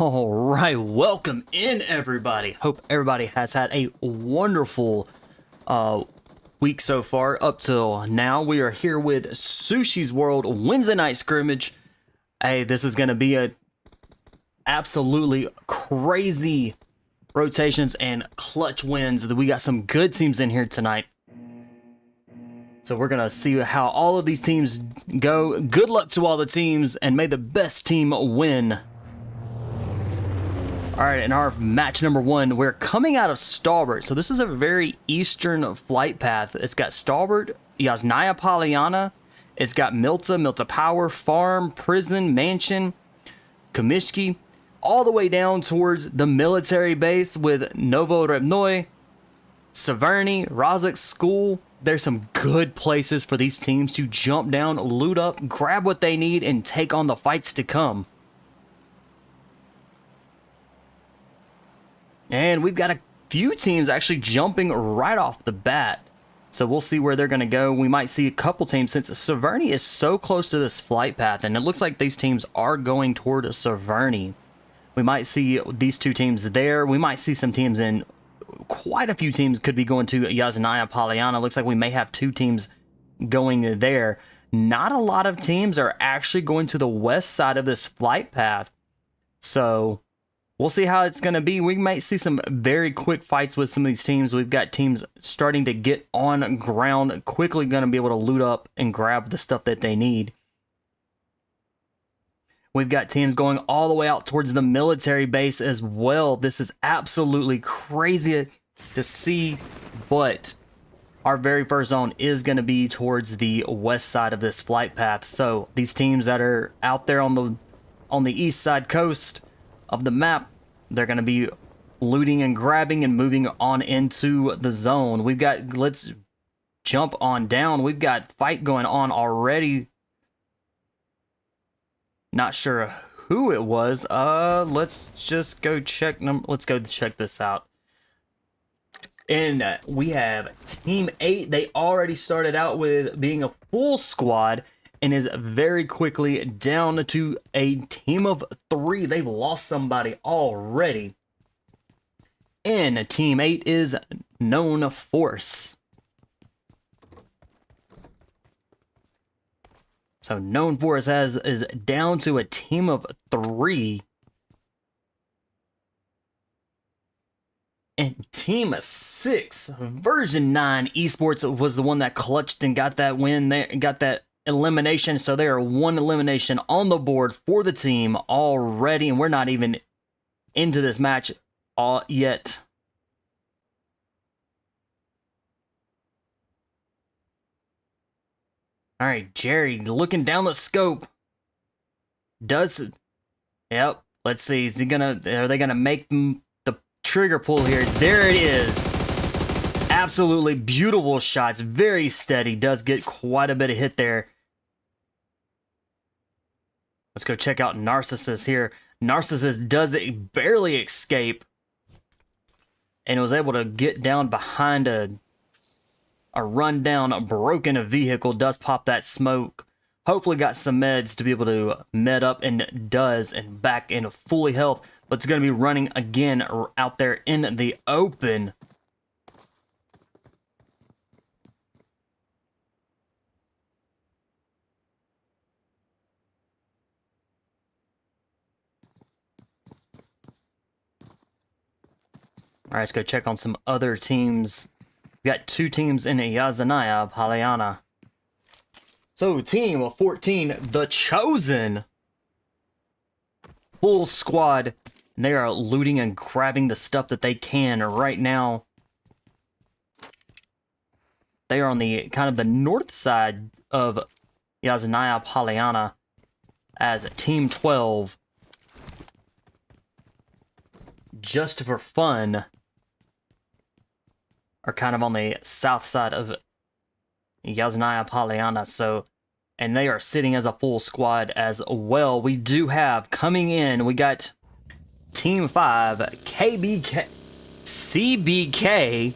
All right, welcome in everybody. Hope everybody has had a wonderful week so far. Up till now, we are here with Sushi's World Wednesday night scrimmage. Hey, this is gonna be a absolutely crazy rotations and clutch wins. We got some good teams in here tonight. So we're gonna see how all of these teams go. Good luck to all the teams, and may the best team win. All right, in our match number one, we're coming out of Starboard. So this is a very eastern flight path. It's got Starboard, Yasnaya Polyana, it's got Milta Power, Farm, Prison, Mansion, Kamishki, all the way down towards the military base with Novo Repnoi, Severny, Razak School. There's some good places for these teams to jump down, loot up, grab what they need, and take on the fights to come. And we've got a few teams actually jumping right off the bat. So we'll see where they're going to go. We might see a couple teams since Severny is so close to this flight path. And it looks like these teams are going toward Severny. We might see these two teams there. We might see some teams in... Quite a few teams could be going to Yasnaya Polyana. Looks like we may have two teams going there. Not a lot of teams are actually going to the west side of this flight path. So... we'll see how it's going to be. We might see some very quick fights with some of these teams. We've got teams starting to get on ground, quickly going to be able to loot up and grab the stuff that they need. We've got teams going all the way out towards the military base as well. This is absolutely crazy to see, but our very first zone is going to be towards the west side of this flight path. So these teams that are out there on the east side coast of the map, they're going to be looting and grabbing and moving on into the zone. We've got, let's jump on down. We've got fight going on already. Not sure who it was. Let's just go check. Let's go check this out. And we have Team 8. They already started out with being a full squad and is very quickly down to a team of 3. They've lost somebody already. And Team 8 is KNOWFORCE. So KNOWFORCE is down to a team of 3. And Team 6, Version 9 Esports was the one that clutched and got that win. They got that elimination. So they are one elimination on the board for the team already. And we're not even into this match yet. All right, Jerry looking down the scope. Yep. Let's see. Are they gonna make the trigger pull here? There it is. Absolutely beautiful shots. Very steady. Does get quite a bit of hit there. Let's go check out Narcissus here. Narcissus does barely escape and was able to get down behind a rundown, broken vehicle. Does pop that smoke. Hopefully got some meds to be able to med up, and does, and back in fully health. But it's going to be running again out there in the open. All right, let's go check on some other teams. We got two teams in Yazanaya, Palayana. So, team 14, The Chosen. Full squad. And they are looting and grabbing the stuff that they can right now. They are on the kind of the north side of Yazanaya, Palayana as Team 12. Just for fun, are kind of on the south side of Yazanaya Palayana, so, and they are sitting as a full squad as well. We do have coming in, we got Team 5, CBK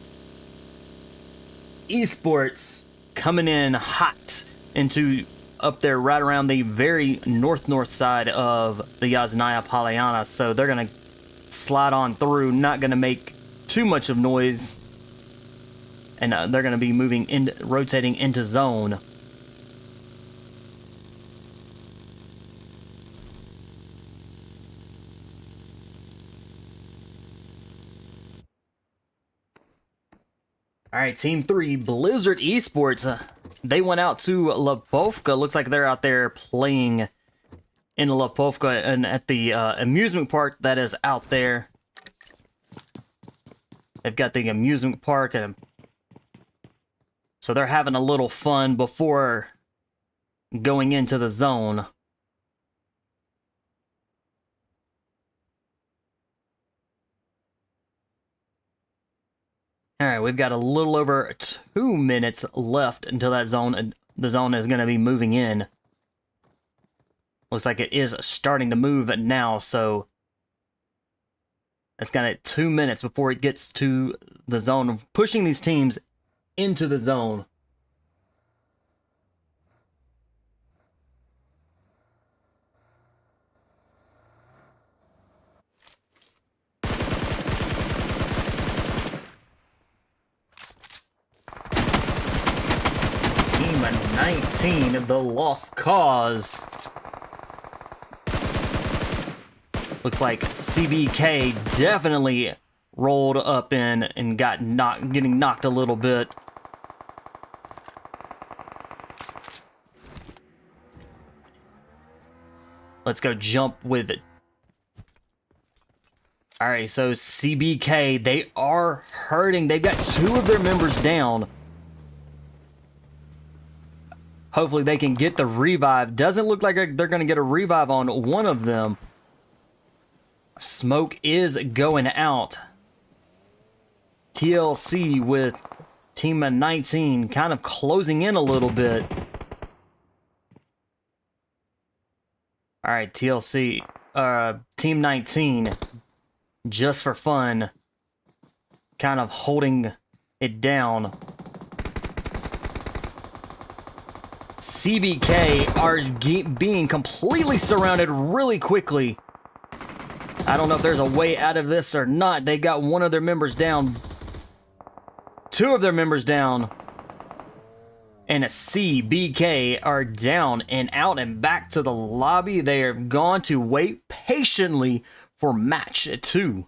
Esports coming in hot into up there right around the very north side of the Yazanaya Palayana, so they're gonna slide on through, not gonna make too much of noise. And they're going to be rotating into zone. All right, Team 3, Blizzard Esports. They went out to Lipovka. Looks like they're out there playing in Lipovka and at the amusement park that is out there. They've got the amusement park, and so they're having a little fun before going into the zone. All right, we've got a little over 2 minutes left until the zone is going to be moving in. Looks like it is starting to move now, so it's got 2 minutes before it gets to the zone, pushing these teams into the zone. Team 19, The Lost Cause. Looks like CBK definitely rolled up in and getting knocked a little bit. Let's go jump with it. All right, so CBK, they are hurting. They've got 2 of their members down. Hopefully they can get the revive. Doesn't look like they're going to get a revive on one of them. Smoke is going out. TLC with Team 19 kind of closing in a little bit. All right, TLC, Team 19, just for fun, kind of holding it down. CBK are being completely surrounded really quickly. I don't know if there's a way out of this or not. They got 1 of their members down. 2 of their members down. And a CBK are down and out and back to the lobby. They are gone to wait patiently for match 2.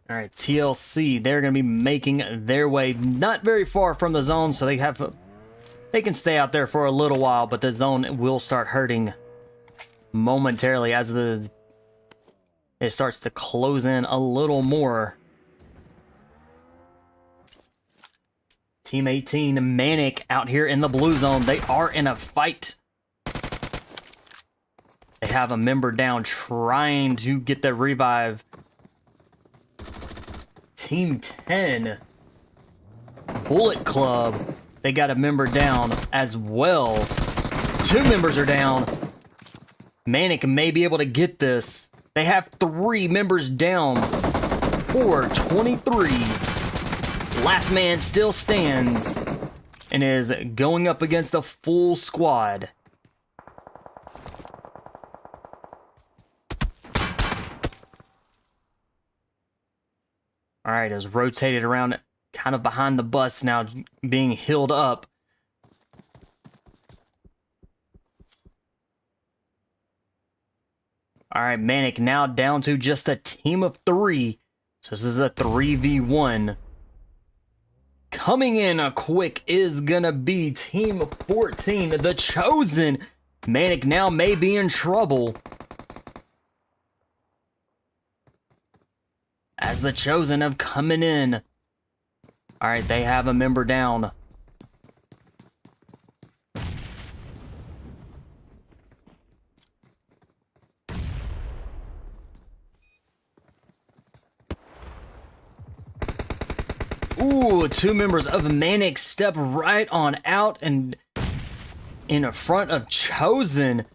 All right, TLC, they're going to be making their way not very far from the zone, so they can stay out there for a little while, but the zone will start hurting momentarily as it starts to close in a little more. Team 18, MANIC, out here in the blue zone. They are in a fight. They have a member down trying to get the revive. Team 10, Bullet Club, they got a member down as well. 2 members are down. MANIC may be able to get this. They have 3 members down. 4-23. Last man still stands and is going up against the full squad. All right, is rotated around kind of behind the bus now, being healed up. All right, MANIC now down to just a team of 3. So this is a 3v1. Coming in quick is gonna be Team 14, The Chosen. MANIC now may be in trouble, as The Chosen have coming in. All right, they have a member down. Ooh, 2 members of MANIC step right on out and in front of Chosen.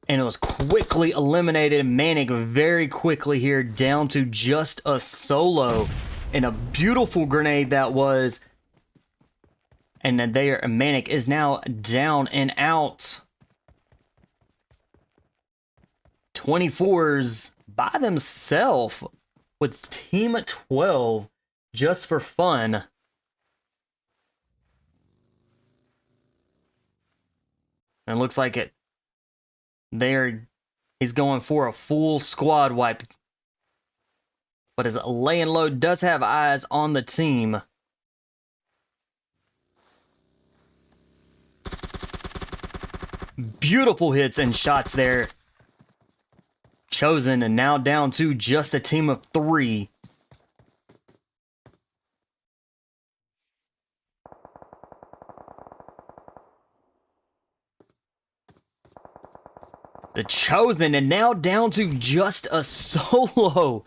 And it was quickly eliminated. MANIC very quickly here, down to just a solo. And a beautiful grenade that was. And then MANIC is now down and out. 24s by themselves with Team 12 just for fun. And it looks like it. He's going for a full squad wipe. But his laying low does have eyes on the team. Beautiful hits and shots there. Chosen and now down to just a team of 3. The Chosen and now down to just a solo.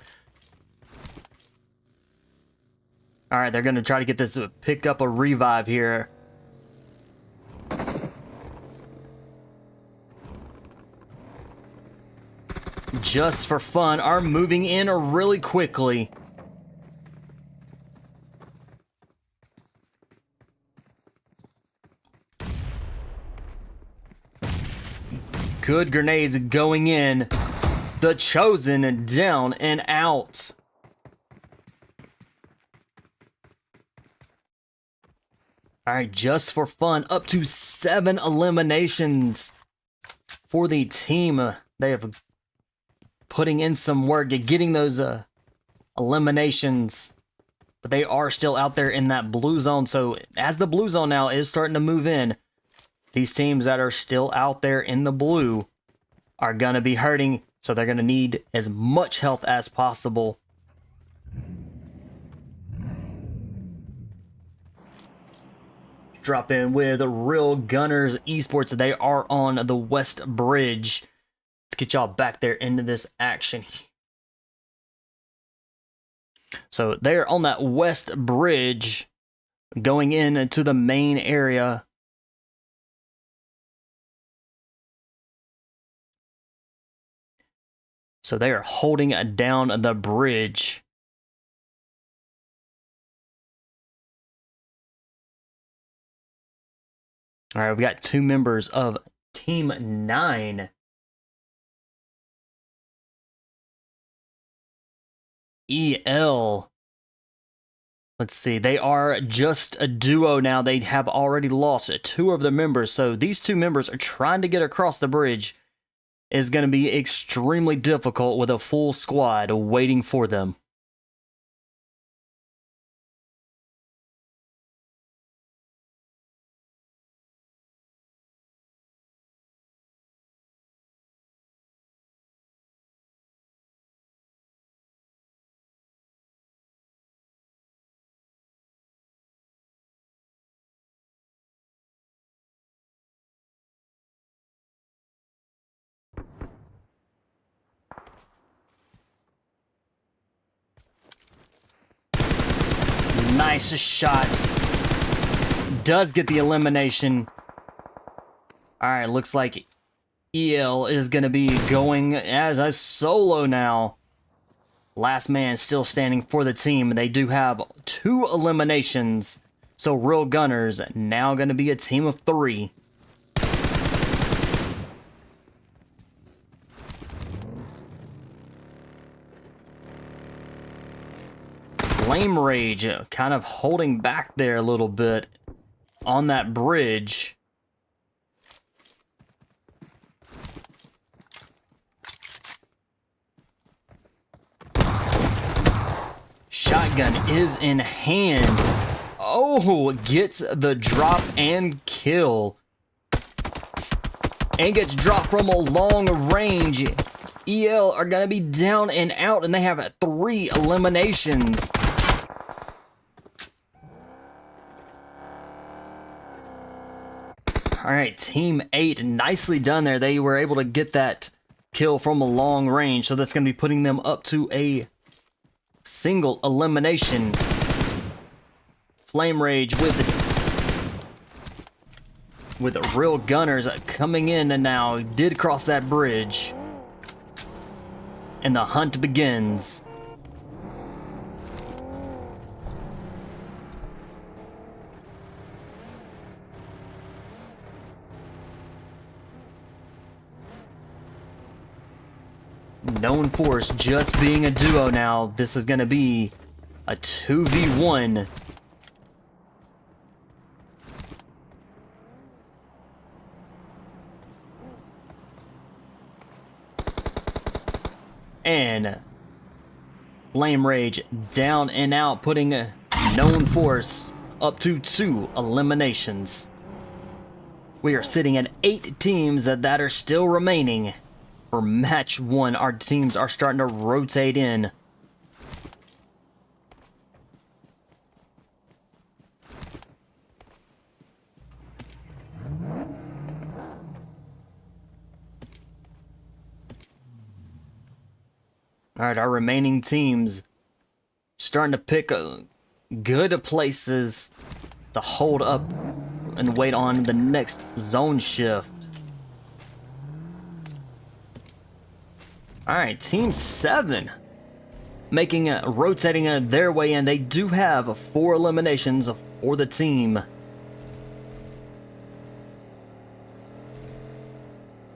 All right, they're going to try to get this, pick up a revive here. Just for fun, are moving in really quickly. Good grenades going in. The Chosen down and out. All right, just for fun, up to 7 eliminations for the team. They have putting in some work at getting those eliminations, but they are still out there in that blue zone. So as the blue zone now is starting to move in, these teams that are still out there in the blue are going to be hurting, so they're going to need as much health as possible. Drop in with Real Gunners Esports. They are on the West Bridge. Let's get y'all back there into this action. So they're on that West Bridge going into the main area. So they are holding down the bridge. All right, we got 2 members of Team 9. EL. Let's see, they are just a duo now. They have already lost 2 of their members. So these 2 members are trying to get across the bridge. Is going to be extremely difficult with a full squad waiting for them. Nice shots. Does get the elimination. All right, looks like EL is going to be going as a solo now. Last man still standing for the team. They do have 2 eliminations. So Real Gunners now going to be a team of 3. Flame Rage kind of holding back there a little bit on that bridge. Shotgun is in hand. Oh, gets the drop and kill. And gets dropped from a long range. EL are going to be down and out, and they have 3 eliminations. All right, Team 8, nicely done there. They were able to get that kill from a long range, so that's going to be putting them up to a single elimination. Flame Rage with Real Gunners coming in, and now did cross that bridge. And the hunt begins. KNOWFORCE just being a duo now. This is going to be a 2v1. And Flame Rage down and out, putting KNOWFORCE up to 2 eliminations. We are sitting at 8 teams that are still remaining. For match 1, our teams are starting to rotate in. Alright, our remaining teams starting to pick good places to hold up and wait on the next zone shift. Alright, Team 7 making rotating their way in. They do have 4 eliminations for the team.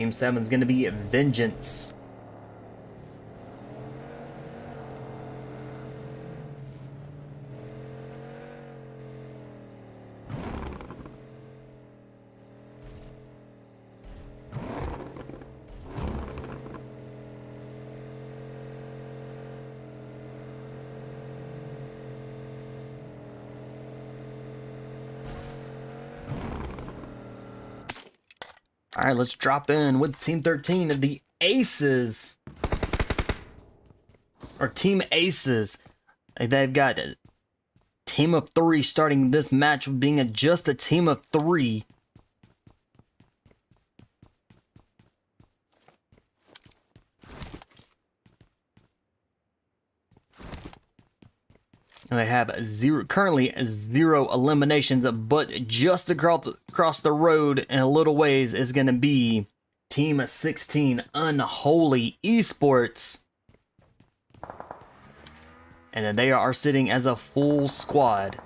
Team 7 is going to be Vengeance. All right, let's drop in with Team 13, the Aces. Or Team Aces. They've got a team of 3 starting this match, being just a team of 3. And they have currently 0 eliminations, but just across the road in a little ways is going to be Team 16, Unholy Esports. And then they are sitting as a full squad.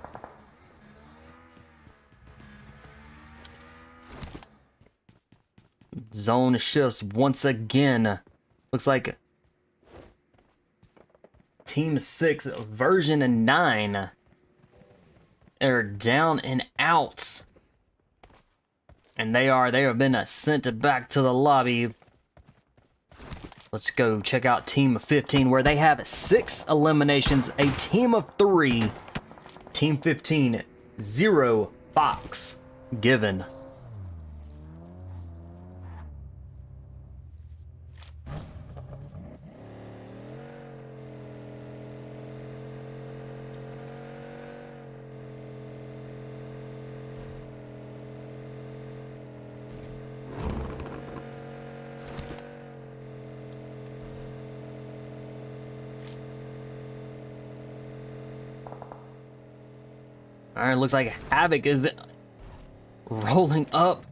Zone shifts once again. Looks like Team 6, version 9 are down and out. And they have been sent back to the lobby. Let's go check out Team 15, where they have 6 eliminations, a team of 3. Team 15, ZEROFOXGIVEN. All right, looks like Havoc is rolling up.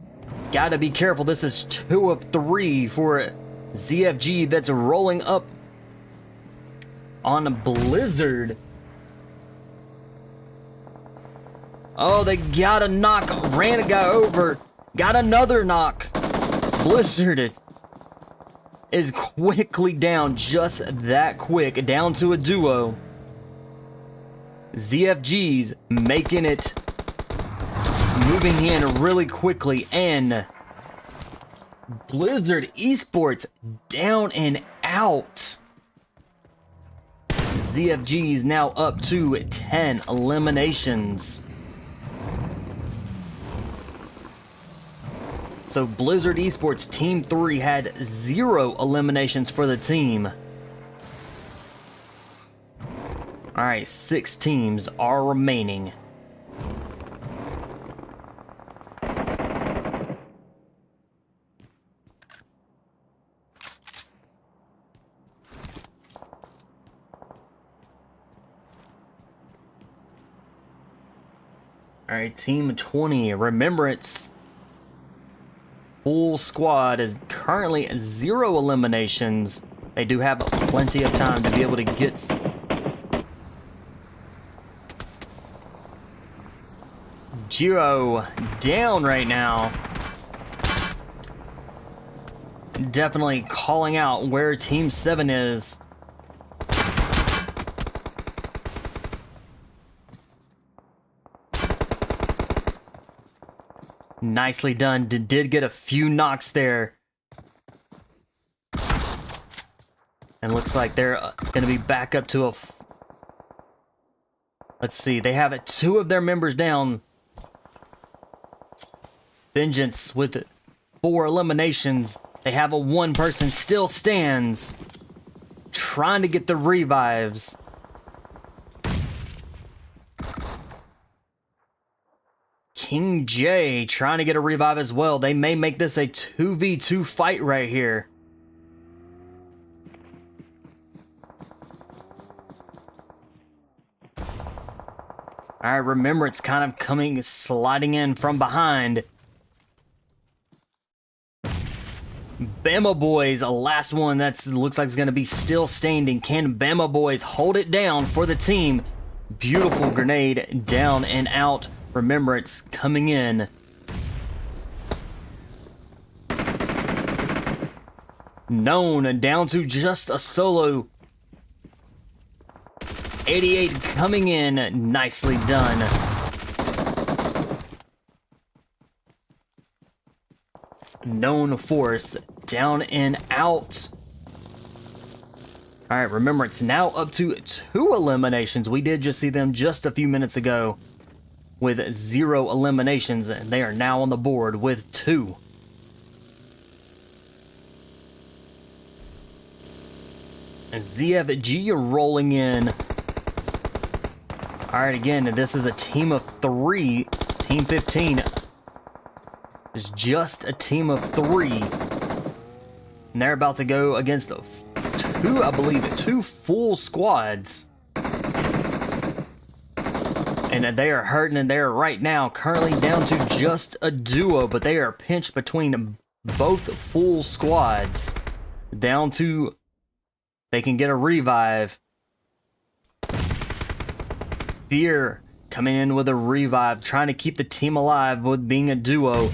Gotta be careful. This is 2 of 3 for ZFG that's rolling up on Blizzard. Oh, they got a knock. Ran a guy over. Got another knock. Blizzard is quickly down, just that quick, down to a duo. ZFG's making it, moving in really quickly, and Blizzard Esports down and out. ZFG's now up to 10 eliminations. So Blizzard Esports Team 3 had 0 eliminations for the team. Alright, 6 teams are remaining. Alright, Team 20, Remembrance. Full squad is currently 0 eliminations. They do have plenty of time to be able to get... Giro down right now. Definitely calling out where Team 7 is. Nicely done. Did get a few knocks there. And looks like they're going to be back up to a... Let's see. They have 2 of their members down. Vengeance with 4 eliminations. They have a 1 person still stands. Trying to get the revives. King J trying to get a revive as well. They may make this a 2v2 fight right here. Alright, Remembrance kind of sliding in from behind. Bama Boys, a last one that looks like it's going to be still standing. Can Bama Boys hold it down for the team? Beautiful grenade down and out. Remembrance coming in. Known down to just a solo. 88 coming in. Nicely done. Known Force down and out. Alright, Remembrance now up to 2 eliminations. We did just see them just a few minutes ago with 0 eliminations, and they are now on the board with 2. And ZFG rolling in. Alright, again, this is a team of 3. Team 15 is just a team of 3. And they're about to go against 2, I believe, 2 full squads. And they are hurting, and they are right now currently down to just a duo, but they are pinched between both full squads. Down to, they can get a revive. Fear coming in with a revive, trying to keep the team alive with being a duo.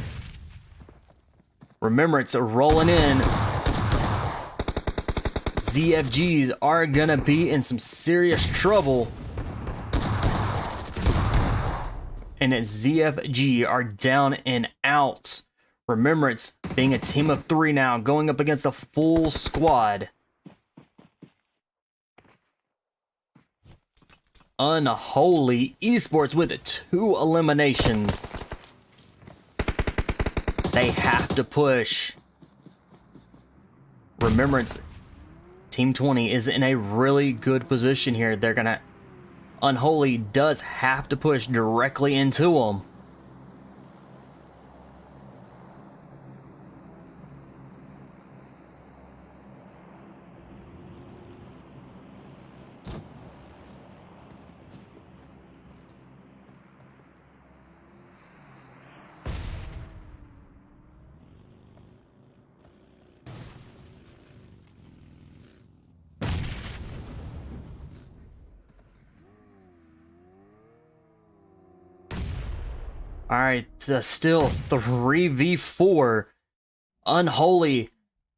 Remembrance rolling in. ZFGs are gonna be in some serious trouble. And ZFG are down and out. Remembrance being a team of 3 now, going up against a full squad. Unholy Esports with 2 eliminations. They have to push. Remembrance, Team 20 is in a really good position here. They're gonna... Unholy does have to push directly into them. All right, still 3v4. Unholy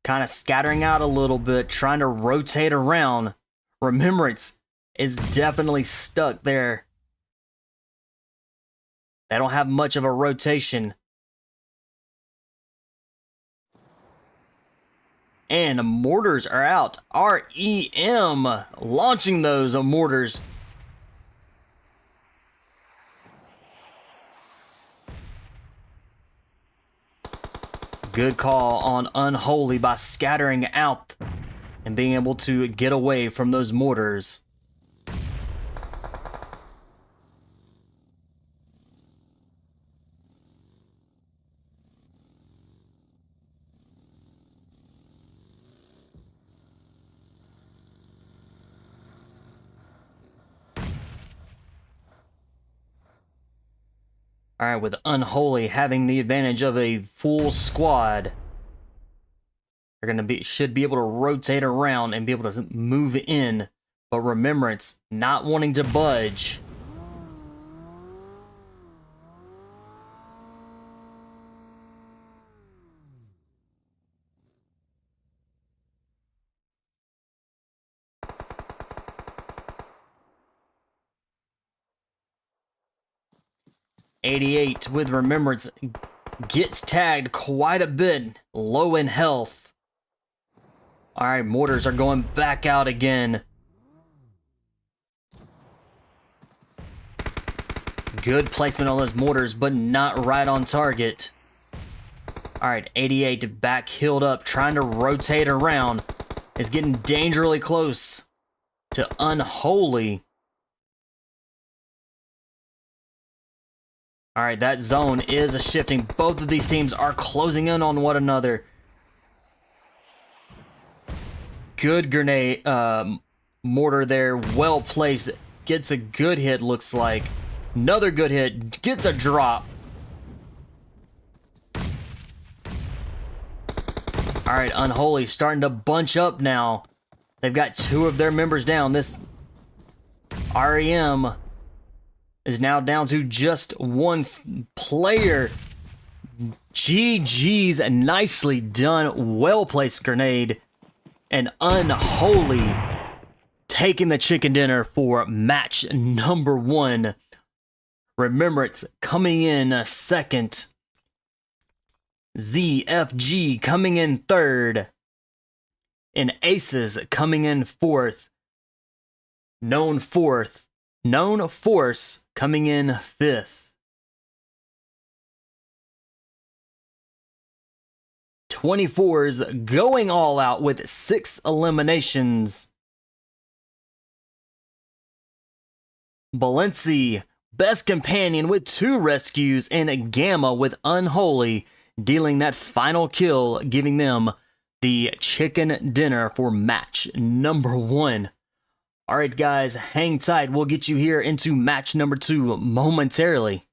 kind of scattering out a little bit, trying to rotate around. Remembrance is definitely stuck there. They don't have much of a rotation. And mortars are out. REM launching those mortars. Good call on Unholy by scattering out and being able to get away from those mortars. All right, with Unholy having the advantage of a full squad, they're should be able to rotate around and be able to move in. But Remembrance not wanting to budge. .88 with Remembrance gets tagged quite a bit, low in health. All right, mortars are going back out again. Good placement on those mortars, but not right on target. All right, 88 back healed up, trying to rotate around. Is getting dangerously close to Unholy. All right, that zone is shifting. Both of these teams are closing in on one another. Good grenade, mortar there, well placed. Gets a good hit, looks like. Another good hit, gets a drop. All right, Unholy starting to bunch up now. They've got 2 of their members down. This REM is now down to just 1 player. GG's, nicely done. Well placed grenade. And Unholy taking the chicken dinner for match number 1. Remembrance coming in second. ZFG coming in third. And Aces coming in fourth. Known Force coming in fifth. 24s going all out with 6 eliminations. Balenci, best companion with 2 rescues, and Gamma with Unholy dealing that final kill, giving them the chicken dinner for match number 1. All right, guys, hang tight. We'll get you here into match number 2 momentarily.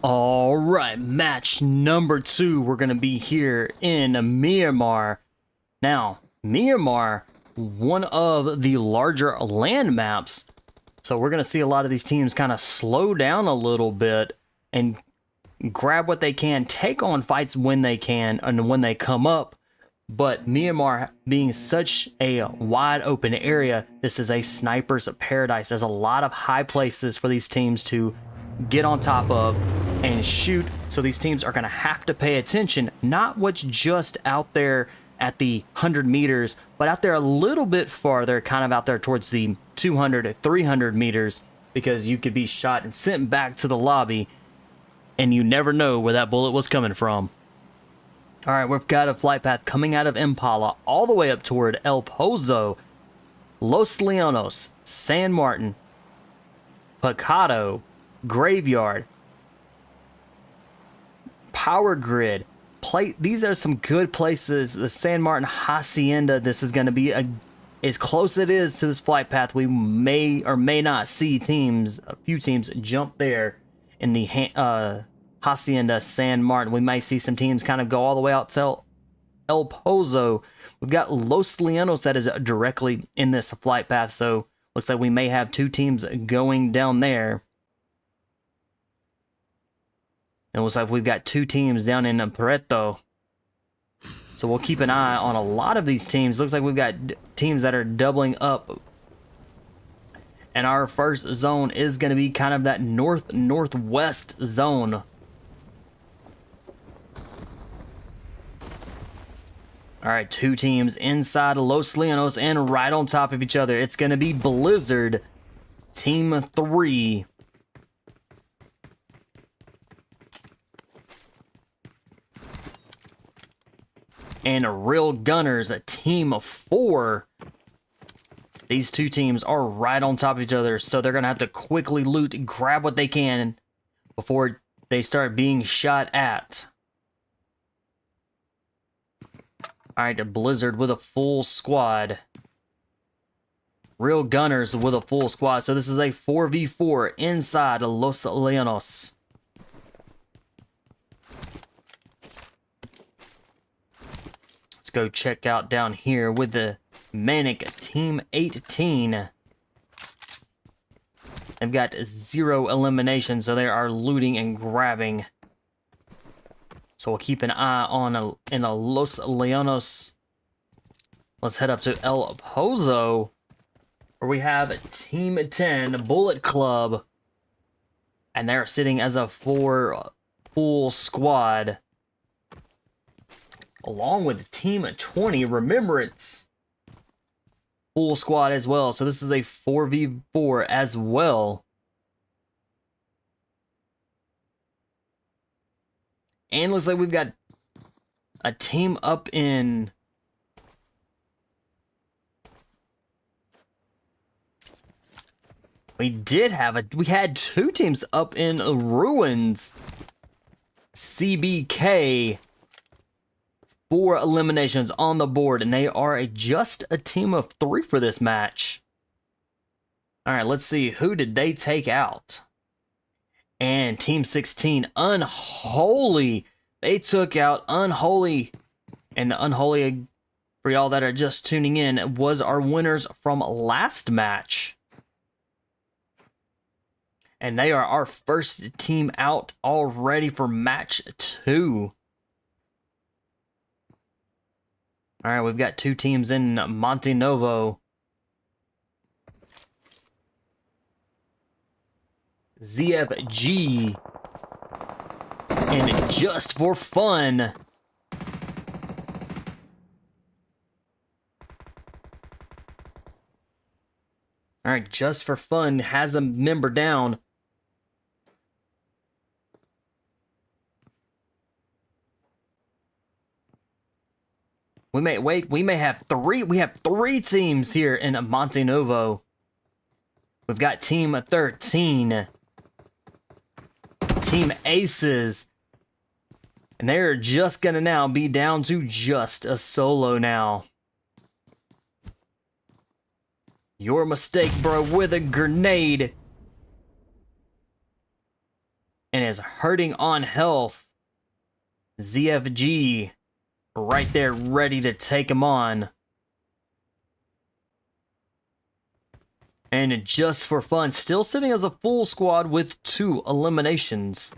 All right, match number 2. We're going to be here in Myanmar. Now, Myanmar, one of the larger land maps. So we're going to see a lot of these teams kind of slow down a little bit and grab what they can, take on fights when they can and when they come up. But Myanmar being such a wide open area, this is a sniper's paradise. There's a lot of high places for these teams to get on top of and shoot. So these teams are going to have to pay attention, not what's just out there at the 100 meters, but out there a little bit farther, kind of out there towards the 200 to 300 meters, because you could be shot and sent back to the lobby and you never know where that bullet was coming from. All right, we've got a flight path coming out of Impala all the way up toward El Pozo, Los Leonos, San Martin, Picado, Graveyard, Power Grid, Plate. These are some good places. The San Martin Hacienda, this is going to be as close it is to this flight path. We may or may not see teams, a few teams jump there in the Hacienda San Martin. We might see some teams kind of go all the way out to El Pozo. We've got Los Leonos that is directly in this flight path, so looks like we may have 2 teams going down there. It looks like we've got 2 teams down in Preto. So we'll keep an eye on a lot of these teams. Looks like we've got teams that are doubling up. And our first zone is going to be kind of that northwest zone. All right, 2 teams inside Los Leonos and right on top of each other. It's going to be Blizzard, Team 3. And Real Gunners, Team 4. These 2 teams are right on top of each other, so they're going to have to quickly loot and grab what they can before they start being shot at. All right, Blizzard with a full squad. Real Gunners with a full squad. So this is a 4v4 inside Los Leonos. Let's go check out down here with the MANIC Team 18. They've got 0 eliminations, so they are looting and grabbing. So we'll keep an eye on in Los Leonos. Let's head up to El Pozo, where we have Team 10 Bullet Club, and they're sitting as a 4 full squad, along with Team 20 Remembrance full squad as well. So this is a 4v4 as well. And looks like we've got a team up in... We had 2 teams up in Ruins. CBK. 4 eliminations on the board, and they are just a team of 3 for this match. All right, let's see. Who did they take out? And Team 16, Unholy. They took out Unholy. And the Unholy, for y'all that are just tuning in, was our winners from last match. And they are our first team out already for match 2. All right, we've got 2 teams in Monte Novo. ZFG and Just for Fun. All right, Just for Fun has a member down. We may have 3. We have 3 teams here in Monte Novo. We've got Team 13. Team Aces. And they're just gonna now be down to just a solo now. Your mistake, bro, with a grenade. and is hurting on health. ZFG right there ready to take him on. And just for fun, still sitting as a full squad with 2 eliminations.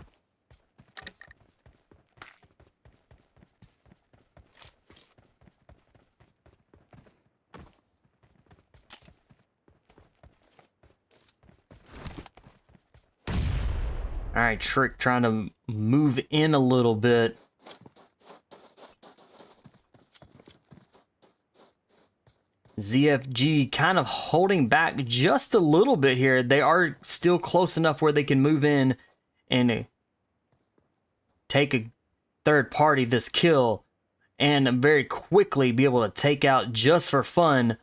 Alright, Trick trying to move in a little bit. ZFG kind of holding back just a little bit here. They are still close enough where they can move in and take a third party this kill and very quickly be able to take out just for fun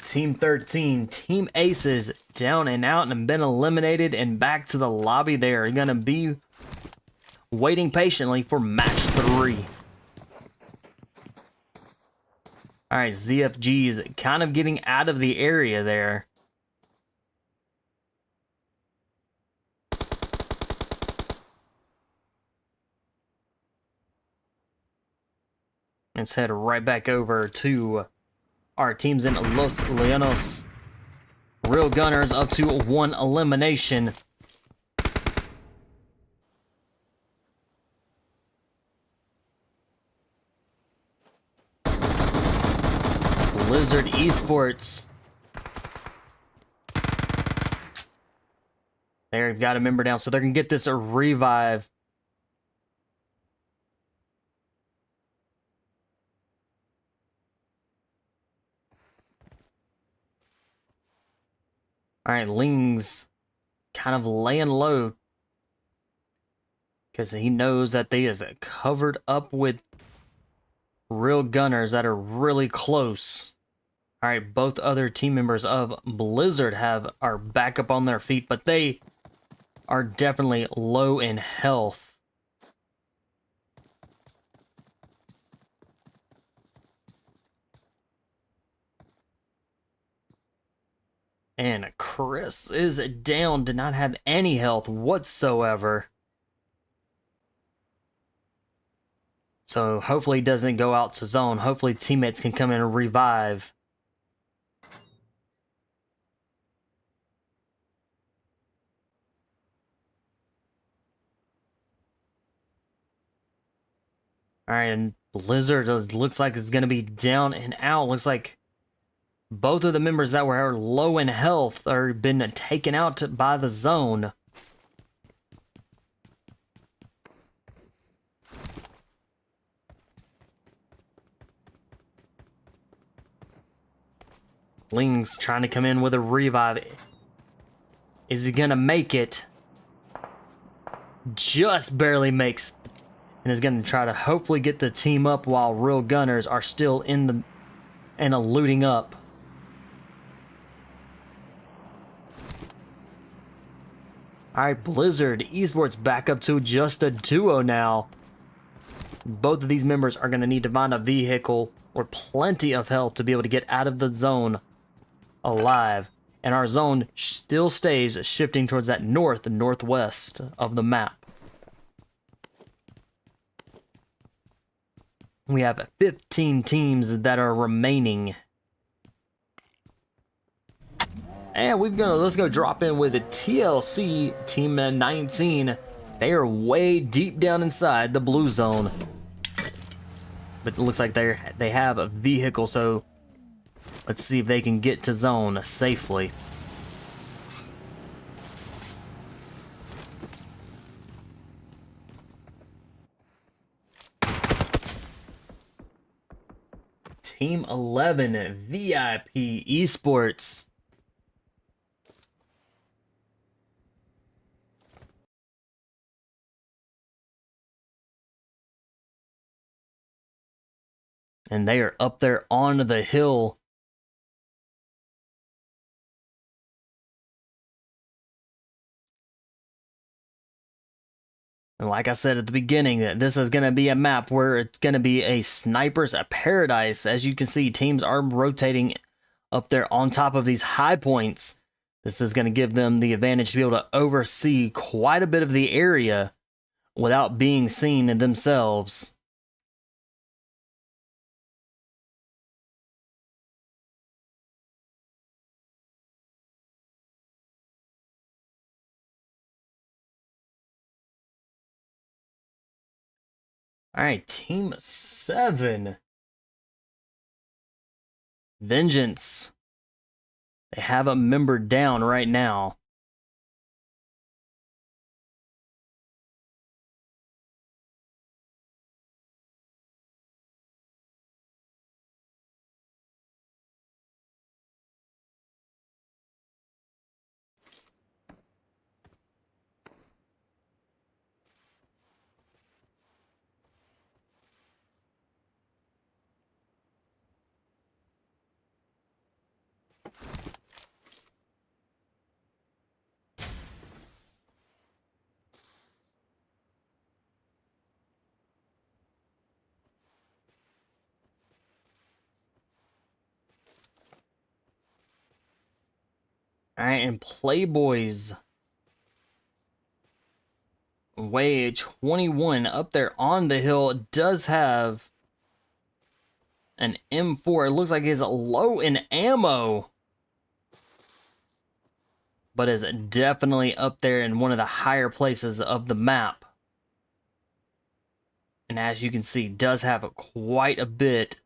Team 13, Team Aces, down and out and been eliminated and back to the lobby. They are going to be waiting patiently for match 3. Alright, ZFG's kind of getting out of the area there. Let's head right back over to our teams in Los Leonos. Real Gunners up to 1 elimination. BLIZZARD Esports. They've got a member down, so they're going to get this a revive. All right, Ling's kind of laying low because he knows that they is covered up with real gunners that are really close. All right, both other team members of BLIZZARD are back up on their feet, but they are definitely low in health. And Chris is down, did not have any health whatsoever. So hopefully he doesn't go out to zone. Hopefully teammates can come in and revive. Alright, and BLIZZARD looks like it's going to be down and out. Looks like both of the members that were low in health are been taken out by the zone. Ling's trying to come in with a revive. Is he gonna make it? Just barely makes, and is gonna try to hopefully get the team up while real gunners are still in the looting up. Alright, BLIZZARD Esports back up to just a duo now. Both of these members are going to need to find a vehicle or plenty of health to be able to get out of the zone alive. And our zone still stays shifting towards that northwest of the map. We have 15 teams that are remaining. And let's go drop in with a TLC, Team 19. They are way deep down inside the blue zone. But it looks like they have a vehicle, so let's see if they can get to zone safely. Team 11, VIP Esports. And they are up there on the hill. And like I said at the beginning, that this is going to be a map where it's going to be a sniper's paradise. As you can see, teams are rotating up there on top of these high points. This is going to give them the advantage to be able to oversee quite a bit of the area without being seen themselves. All right, Team 7. Vengeance. They have a member down right now. All right, and Playboys. Way 21 up there on the hill does have an M4. It looks like he's low in ammo, but is definitely up there in one of the higher places of the map. And as you can see, does have quite a bit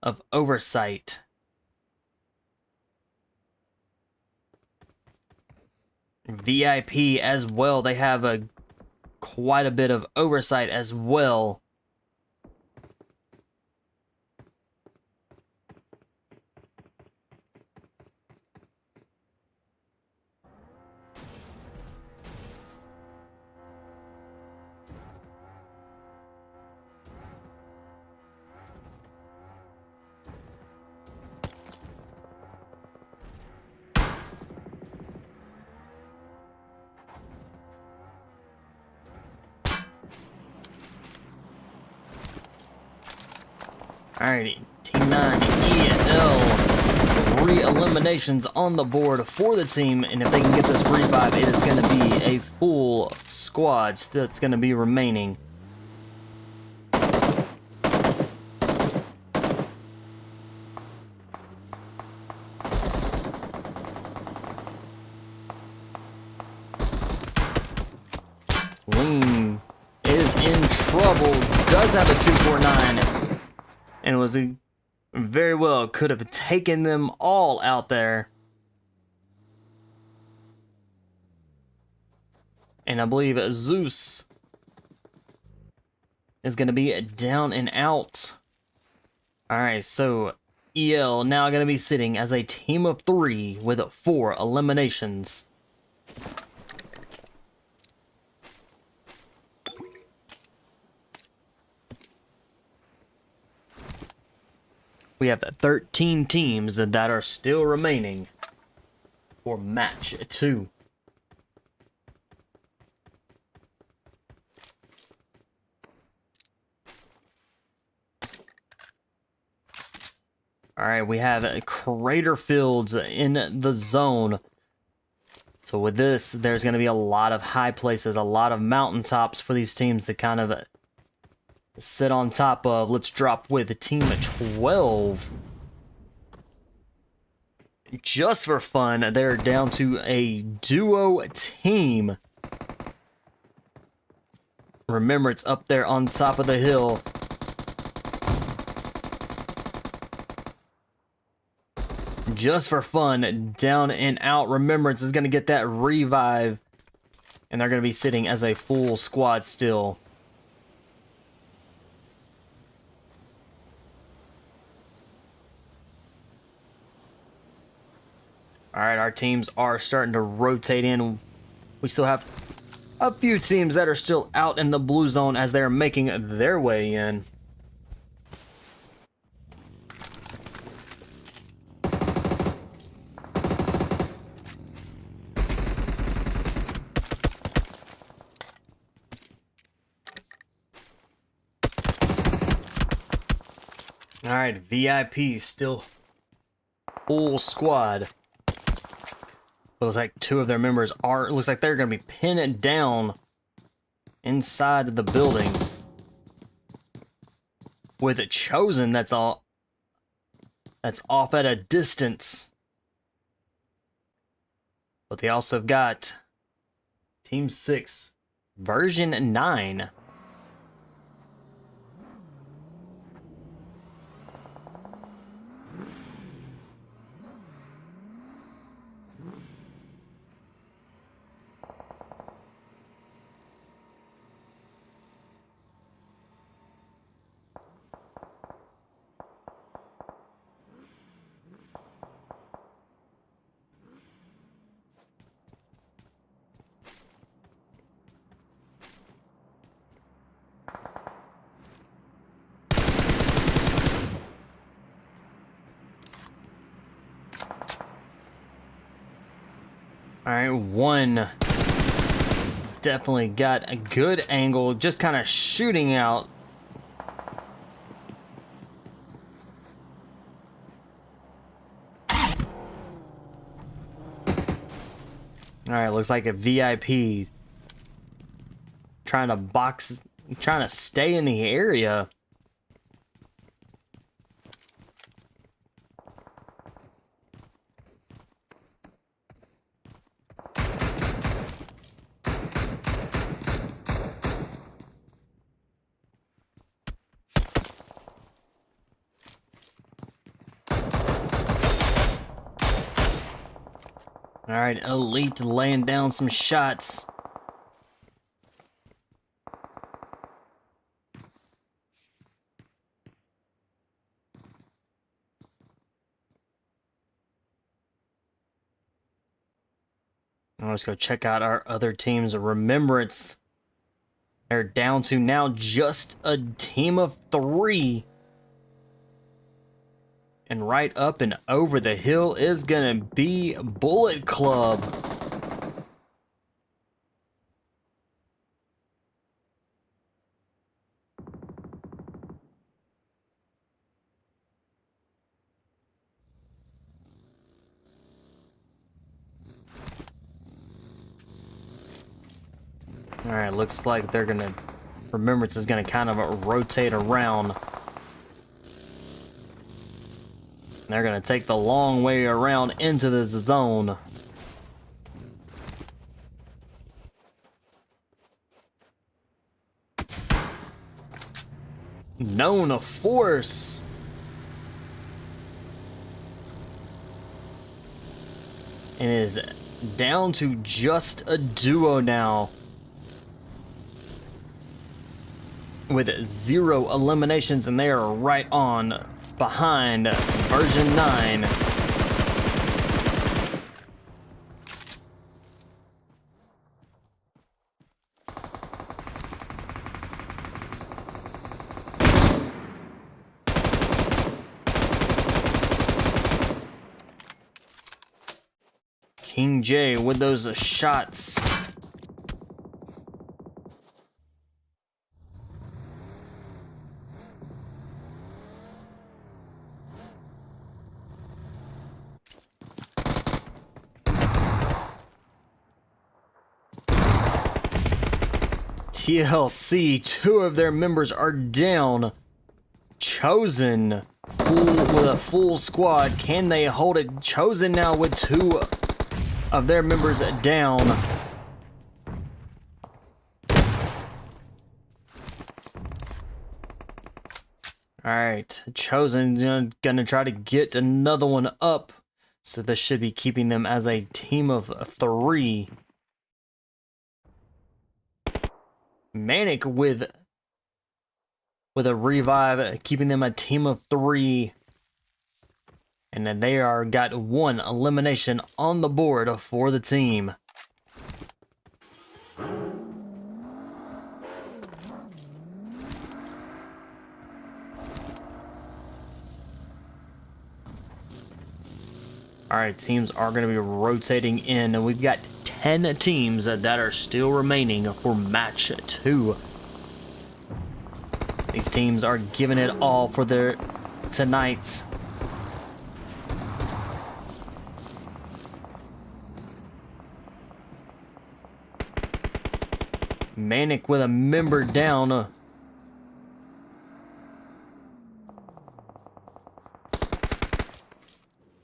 of oversight. VIP as well, they have quite a bit of oversight as well. Alrighty, Team 9, EL, 3 eliminations on the board for the team, and if they can get this revive, it is going to be a full squad that's going to be remaining. Lean is in trouble, does have a 249. And was very well could have taken them all out there. And I believe Zeus is going to be down and out. Alright, so EL now going to be sitting as a team of 3 with 4 eliminations. We have 13 teams that are still remaining for match 2. Alright, we have crater fields in the zone. So with this, there's going to be a lot of high places, a lot of mountaintops for these teams to kind of sit on top of. Let's drop with team 12. Just for fun, they're down to a duo team. Remembrance up there on top of the hill. Just for fun, down and out. Remembrance is going to get that revive, and they're going to be sitting as a full squad still. Alright, our teams are starting to rotate in. We still have a few teams that are still out in the blue zone as they're making their way in. Alright, VIP still full squad. Looks like two of their members are, looks like they're going to be pinned down inside of the building. With a Chosen that's off at a distance. But they also got Team 6, version 9. All right, one definitely got a good angle, just kind of shooting out. All right, looks like a VIP trying to stay in the area. All right, Elite laying down some shots. Now let's go check out our other teams. Remembrance, they're down to now just a team of 3. And right up and over the hill is gonna be Bullet Club. All right, looks like they're gonna, Remembrance is gonna kind of rotate around. They're going to take the long way around into this zone. KNOWFORCE. And it is down to just a duo now. With 0 eliminations, and they are right on behind version 9. King J with those shots. TLC, 2 of their members are down. Chosen with a full squad. Can they hold it? Chosen now with 2 of their members down. Alright, Chosen gonna try to get another one up. So this should be keeping them as a team of 3. MANIC with a revive, keeping them a team of 3. And then they are got 1 elimination on the board for the team. Alright, teams are going to be rotating in, and we've got 10 teams that are still remaining for match 2. These teams are giving it all for their tonight. MANIC with a member down.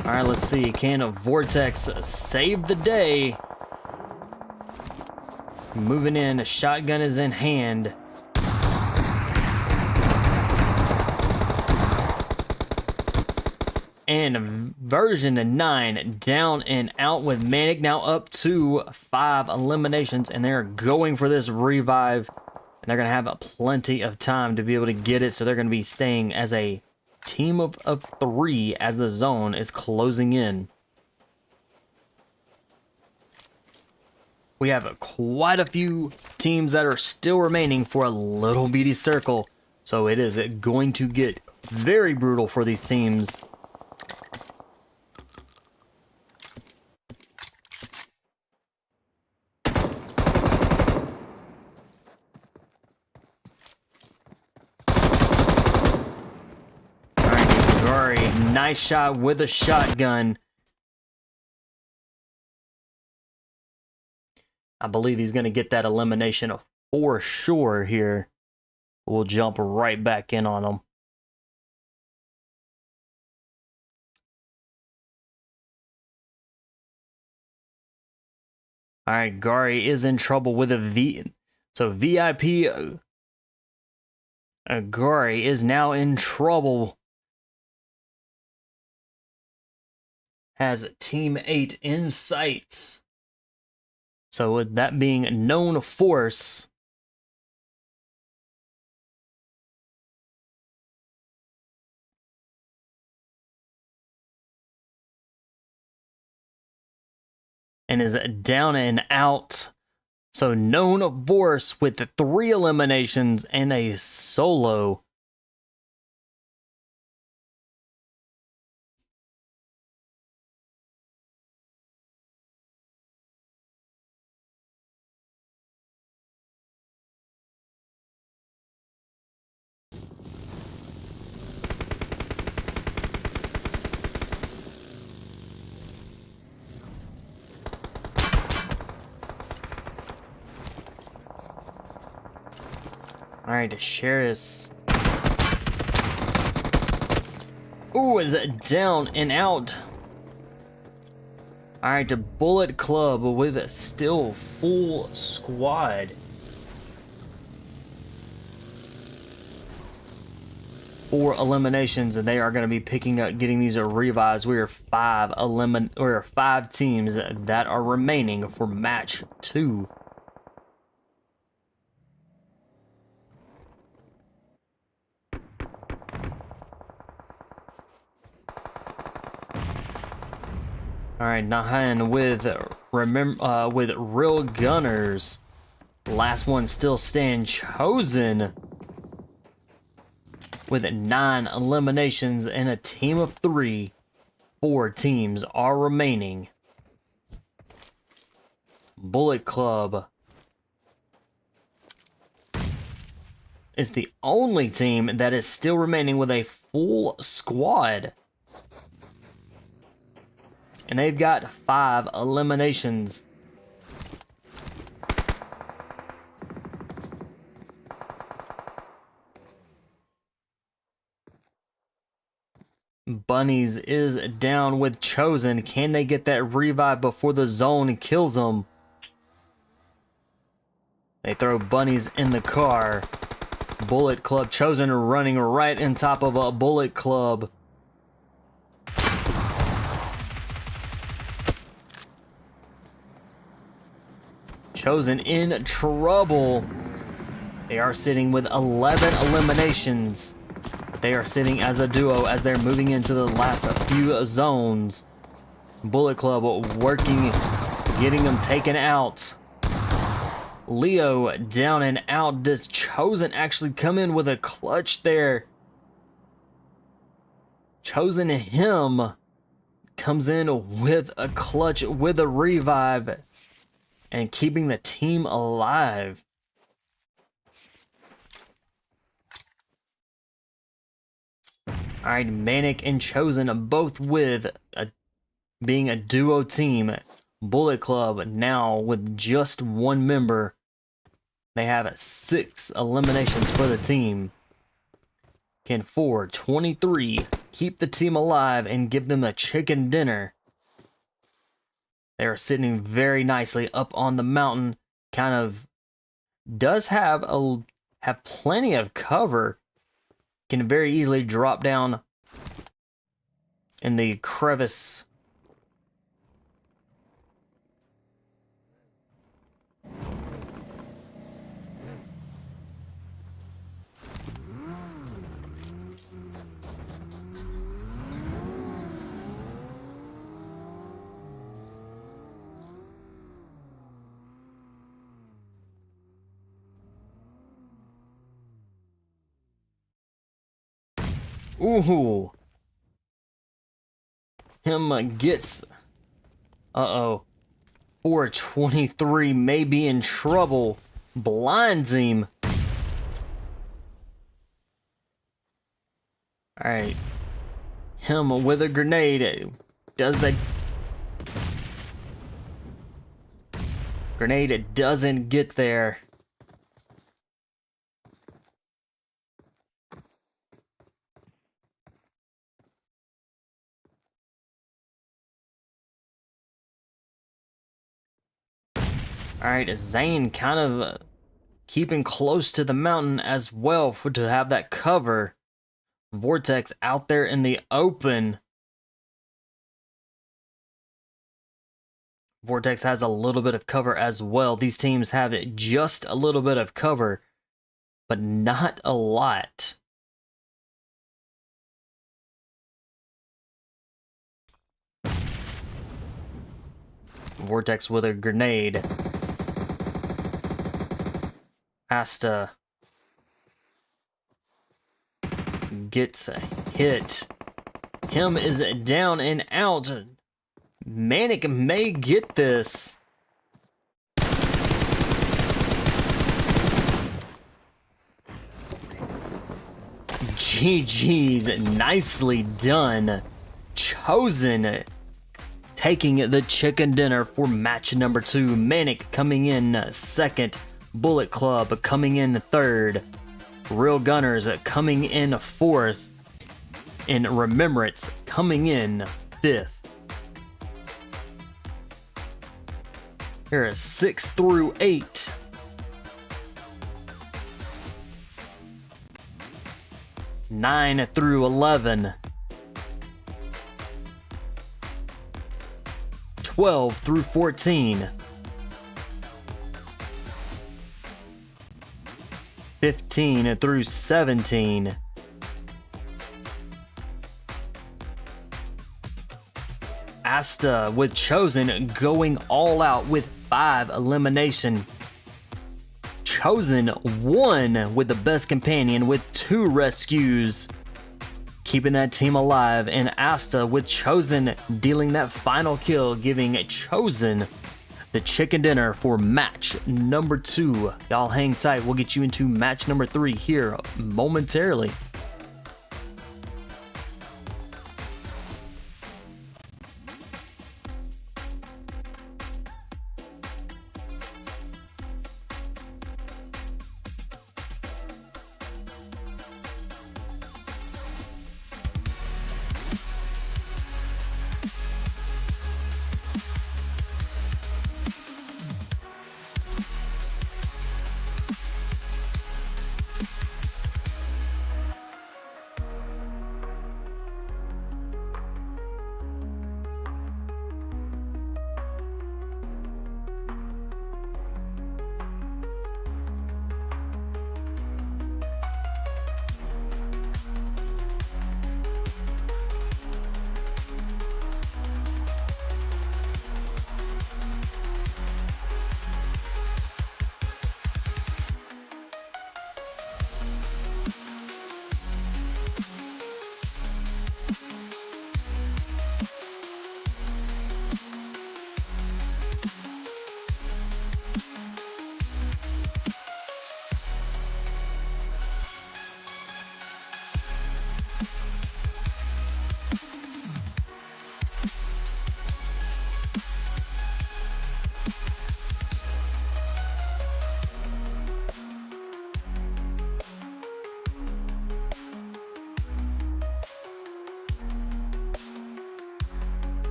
Alright, let's see. Can Vortex save the day? Moving in. A shotgun is in hand. And version 9 down and out with MANIC now up to 5 eliminations. And they're going for this revive. And they're going to have plenty of time to be able to get it. So they're going to be staying as a team of 3 as the zone is closing in. We have quite a few teams that are still remaining for a little beady circle. So it is going to get very brutal for these teams. Nice shot with a shotgun. I believe he's going to get that elimination for sure here. We'll jump right back in on him. All right, Gary is in trouble with a V. So VIP Gary is now in trouble. Has Team 8 in sights. So with that being KNOWFORCE, and is down and out. So KNOWFORCE with the 3 eliminations and a solo. All right, Sheris. Ooh, is it down and out? All right, the Bullet Club with a still full squad. 4 eliminations, and they are going to be picking up, getting these revives. We are 5 teams that are remaining for match 2. All right, Nahan with Real Gunners. Last one still stand, Chosen with 9 eliminations and a team of 3. 4 teams are remaining. Bullet Club is the only team that is still remaining with a full squad. And they've got 5 eliminations. Bunnies is down with Chosen. Can they get that revive before the zone kills them? They throw Bunnies in the car. Bullet Club, Chosen running right on top of a Bullet Club. Chosen in trouble. They are sitting with 11 eliminations. But they are sitting as a duo as they're moving into the last few zones. Bullet Club working, getting them taken out. Leo down and out. Does Chosen actually come in with a clutch there? Chosen him comes in with a clutch with a revive and keeping the team alive. Alright, MANIC and Chosen both with being a duo team. Bullet Club now with just 1 member. They have 6 eliminations for the team. Can 423 keep the team alive and give them a chicken dinner? They are sitting very nicely up on the mountain. Kind of does have plenty of cover. Can very easily drop down in the crevice. Ooh. Him gets... Uh-oh. 423 may be in trouble. Blinds him. Alright. Him with a grenade. Does the... Grenade doesn't get there. Alright, Zane kind of keeping close to the mountain as well to have that cover. Vortex out there in the open. Vortex has a little bit of cover as well. These teams have just a little bit of cover, but not a lot. Vortex with a grenade. Asta gets a hit. Him is down and out. MANIC may get this. GG's, nicely done. Chosen taking the chicken dinner for match number 2. MANIC coming in second. Bullet Club coming in third. Real Gunners coming in 4th. And Remembrance coming in 5th. Here is 6 through 8. Nine through 11. 12 through 14. 15 through 17. Asta with Chosen going all out with 5 elimination. Chosen 1 with the best companion with 2 rescues. Keeping that team alive, and Asta with Chosen dealing that final kill, giving Chosen the chicken dinner for match number 2. Y'all hang tight, we'll get you into match number 3 here momentarily.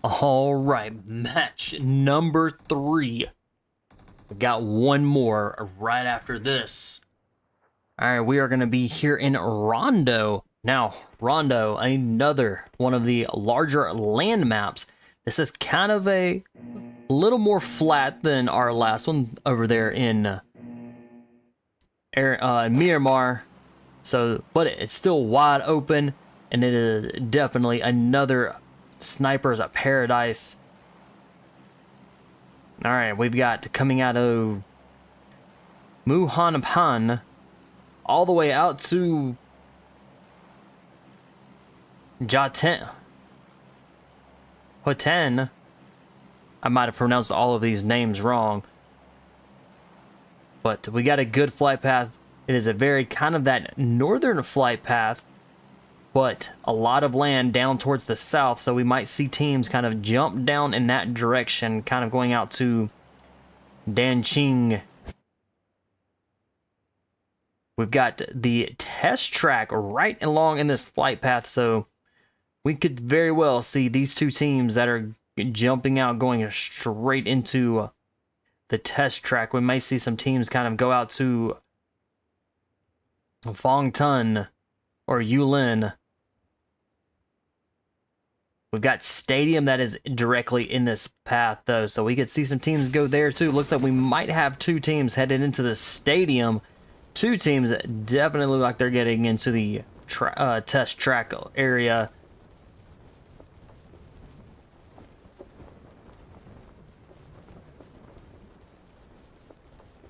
All right, match number 3. We got one more right after this. All right, we are going to be here in Rondo. Now, Rondo, another one of the larger land maps. This is kind of a little more flat than our last one over there in Myanmar. So, but it's still wide open, and it is definitely another sniper's paradise. All right, we've got coming out of Muhanpan all the way out to Jaten. Hoten. I might have pronounced all of these names wrong, but we got a good flight path. It is a very kind of that northern flight path, but a lot of land down towards the south, so we might see teams kind of jump down in that direction, kind of going out to Danqing. We've got the test track right along in this flight path, so we could very well see these two teams that are jumping out going straight into the test track. We might see some teams kind of go out to Phong Ton or Yulin. We've got Stadium that is directly in this path, though, so we could see some teams go there, too. Looks like we might have 2 teams headed into the Stadium. 2 teams that definitely look like they're getting into the test track area.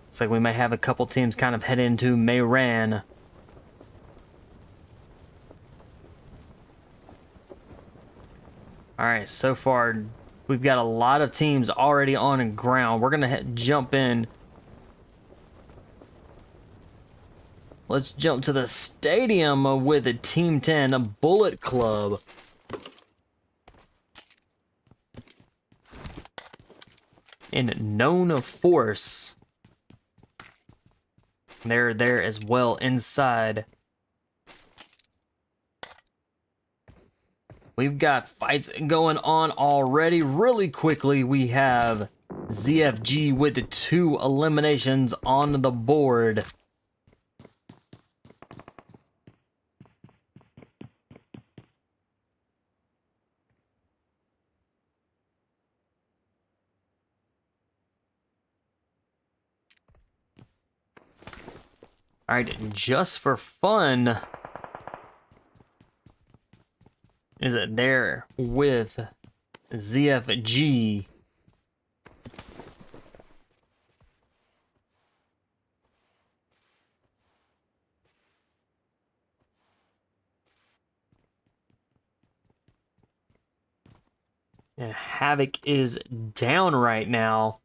Looks like we may have a couple teams kind of head into Mehran. All right, so far we've got a lot of teams already on the ground. We're gonna jump in. Let's jump to the stadium with a Team 10, a Bullet Club. In KNOWFORCE. They're there as well inside. We've got fights going on already. Really quickly, we have ZFG with the 2 eliminations on the board. All right, just for fun, is it there with ZFG? And Havoc is down right now.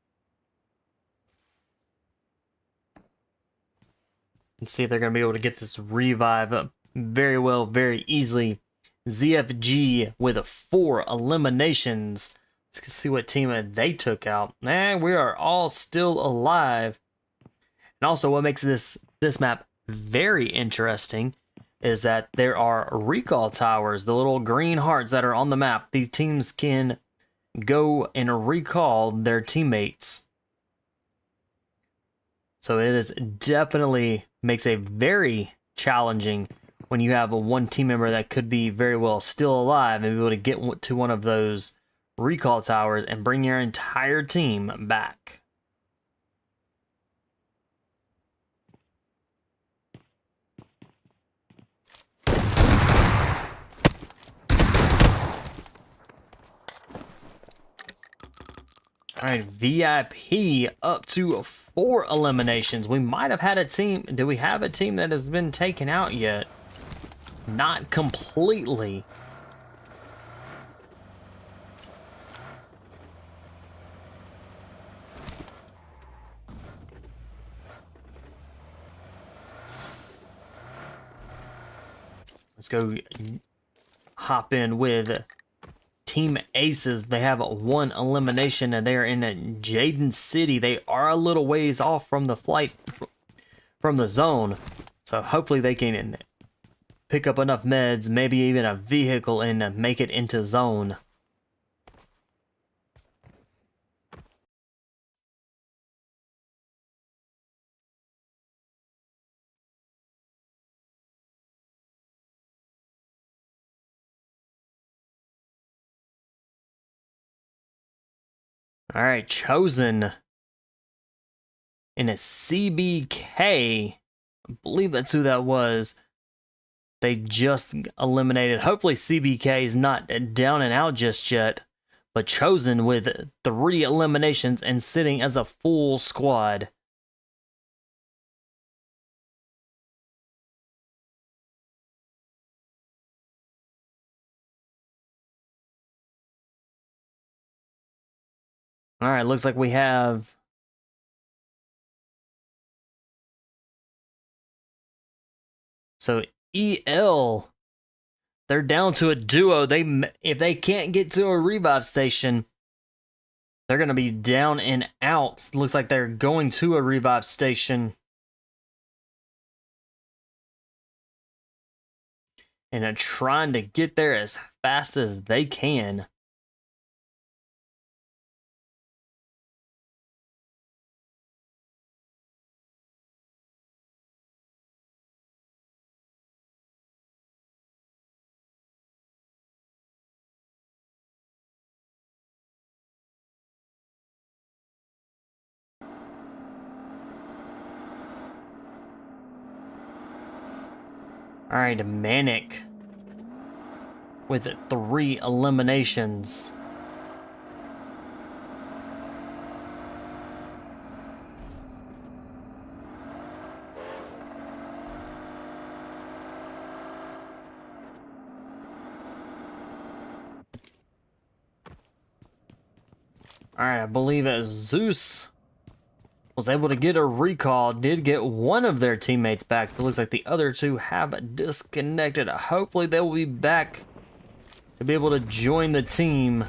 Let's see if they're going to be able to get this revive up very well, very easily. ZFG with 4 eliminations. Let's see what team they took out. And we are all still alive. And also what makes this map very interesting is that there are recall towers, the little green hearts that are on the map. These teams can go and recall their teammates. So it is definitely makes a very challenging when you have one team member that could be very well still alive and be able to get to one of those recall towers and bring your entire team back. All right, VIP up to 4 eliminations. We might have had a team. Do we have a team that has been taken out yet? Not completely. Let's go hop in with Team Aces. They have 1 elimination and they're in Jaden City. They are a little ways off from the flight, from the zone. So hopefully they can pick up enough meds, maybe even a vehicle, and make it into zone. All right, Chosen in a CBK. I believe that's who that was. They just eliminated. Hopefully CBK is not down and out just yet. But Chosen with 3 eliminations and sitting as a full squad. All right, looks like we have... So EL, they're down to a duo. If they can't get to a revive station, they're going to be down and out. Looks like they're going to a revive station. And are trying to get there as fast as they can. All right, MANIC with 3 eliminations. All right, I believe Zeus was able to get a recall, did get one of their teammates back. It looks like the other 2 have disconnected. Hopefully they will be back to be able to join the team.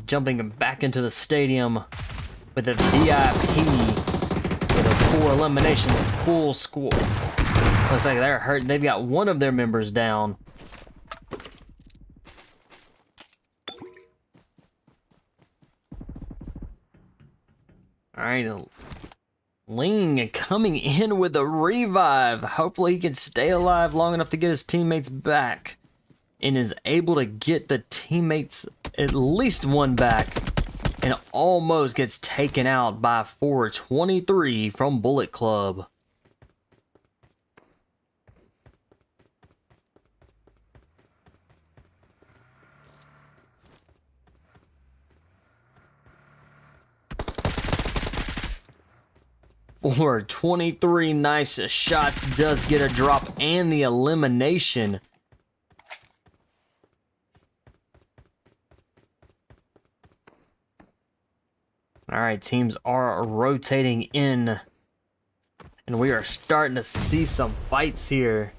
Jumping back into the stadium with a VIP with 4 eliminations, full score. Looks like they're hurt. They've got one of their members down. All right, Ling coming in with a revive. Hopefully he can stay alive long enough to get his teammates back and is able to get the teammates at least one back and almost gets taken out by 423 from Bullet Club. For 23 nice shots, does get a drop and the elimination. All right, teams are rotating in, and we are starting to see some fights here.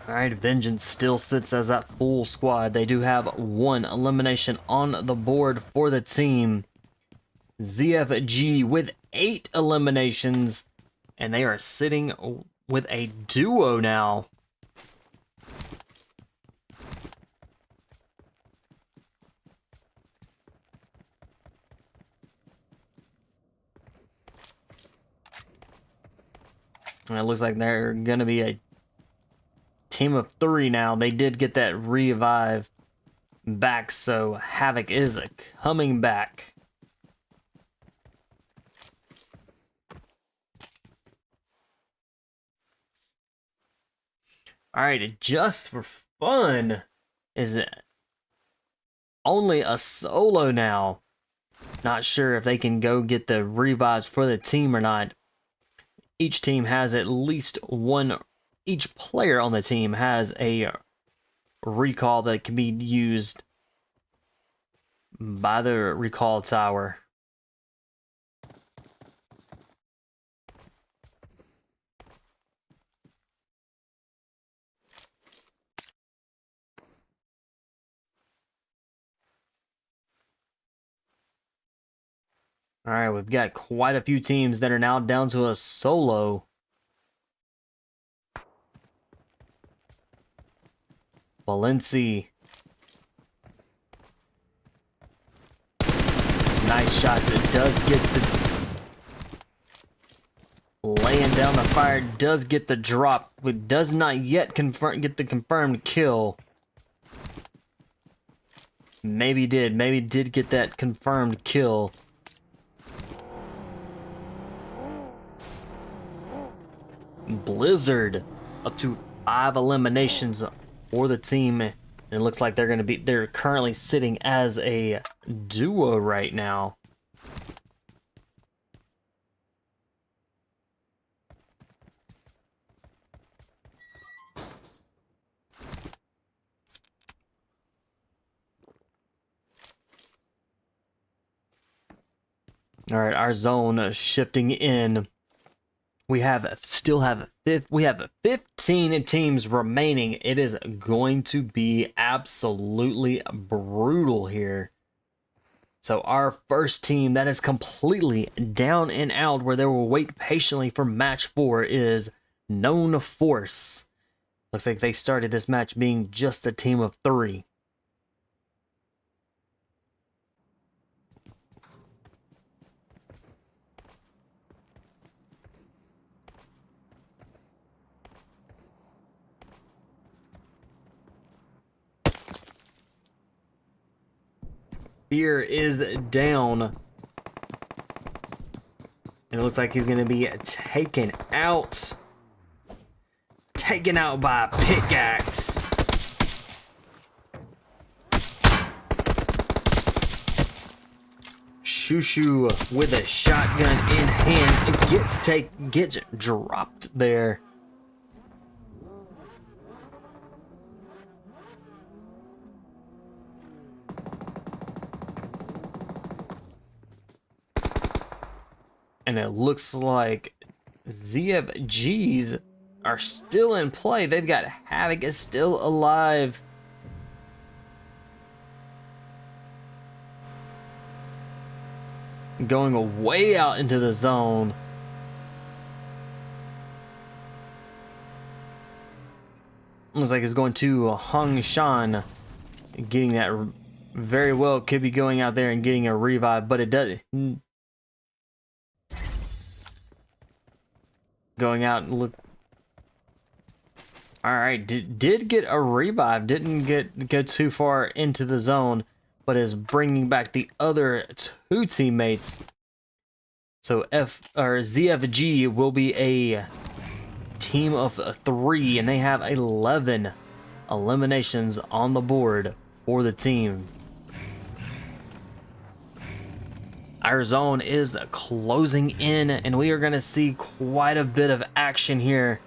Alright, Vengeance still sits as that full squad. They do have 1 elimination on the board for the team. ZFG with 8 eliminations, and they are sitting with a duo now. And it looks like they're going to be a team of 3 now. They did get that revive back, so Havoc is coming back. Alright, just for fun, is it only a solo now? Not sure if they can go get the revives for the team or not. Each team has at least 1. Each player on the team has a recall that can be used by the recall tower. All right, we've got quite a few teams that are now down to a solo. Valencia nice shots. It does get the... Laying down the fire, does get the drop, but does not yet get the confirmed kill. Maybe did get that confirmed kill. Blizzard up to 5 eliminations for the team. And it looks like they're currently sitting as a duo right now. All right, our zone shifting in. We still have 15 teams remaining. It is going to be absolutely brutal here. So our first team that is completely down and out, where they will wait patiently for match 4, is KNOWFORCE. Looks like they started this match being just a team of 3. Fear is down. And it looks like he's going to be taken out. Taken out by a pickaxe. Sushi with a shotgun in hand gets dropped there. And it looks like ZFGs are still in play. They've got Havoc is still alive. Going way out into the zone. Looks like it's going to Hung Shan. Getting that very well. Could be going out there and getting a revive, but it does. Going out and look. All right, did get a revive. Didn't go too far into the zone, but is bringing back the other 2 teammates. So ZFG will be a team of 3, and they have 11 eliminations on the board for the team. Our zone is closing in, and we are going to see quite a bit of action here.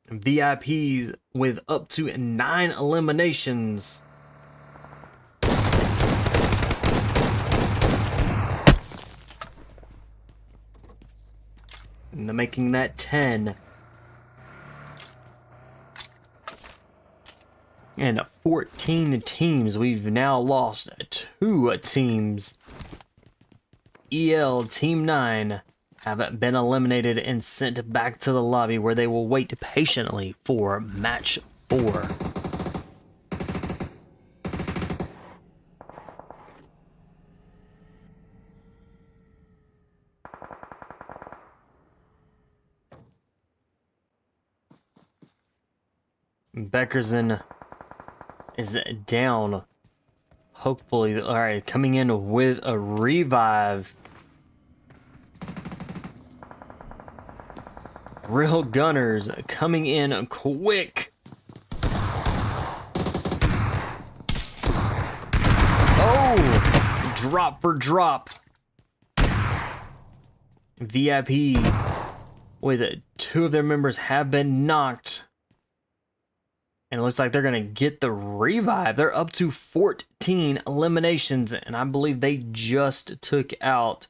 VIPs with up to 9 eliminations. And making that 10. And 14 teams. We've now lost 2 teams. EL Team 9 have been eliminated and sent back to the lobby, where they will wait patiently for match 4. Beckerson is down. Hopefully, all right, coming in with a revive. Real Gunners coming in quick. Oh, drop for drop. VIP with 2 of their members have been knocked. And it looks like they're going to get the revive. They're up to 14 eliminations, and I believe they just took out...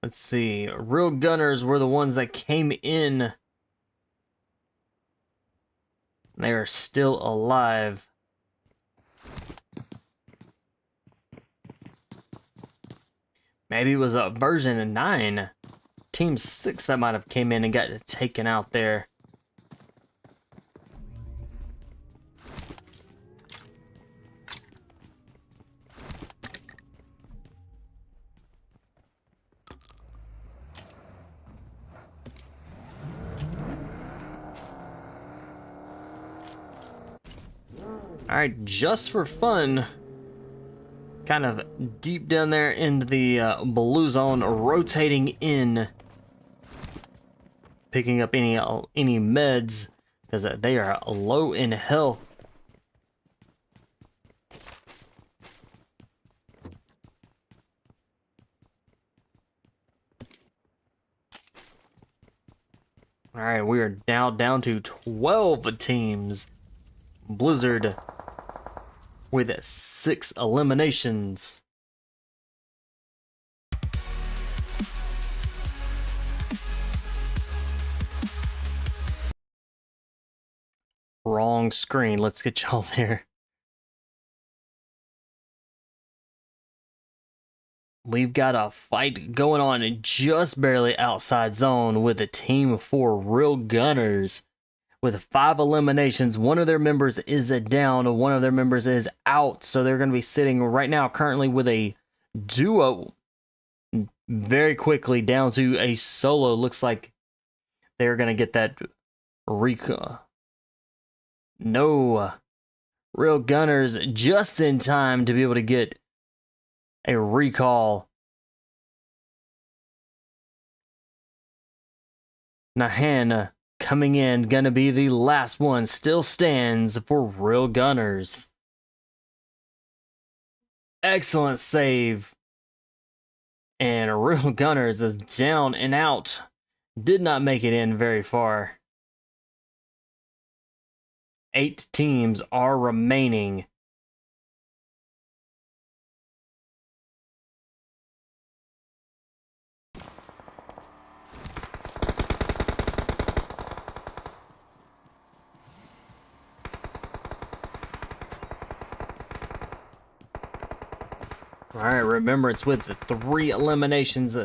Let's see. Real Gunners were the ones that came in. They are still alive. Maybe it was a version 9. Team 6 that might have came in and got taken out there. Alright, just for fun, kind of deep down there in the blue zone, rotating in, picking up any meds, because they are low in health. Alright, we are now down to 12 teams. Blizzard with 6 eliminations. Wrong screen. Let's get y'all there. We've got a fight going on just barely outside zone with a team 4 real gunners. With 5 eliminations, one of their members is down, one of their members is out, so they're going to be sitting right now currently with a duo very quickly down to a solo. Looks like they're going to get that recall. No, real gunners just in time to be able to get a recall. Nahan coming in, gonna be the last one, still stands for real gunners. Excellent save. And real gunners is down and out. Did not make it in very far. 8 teams are remaining. All right, Remembrance with the 3 eliminations,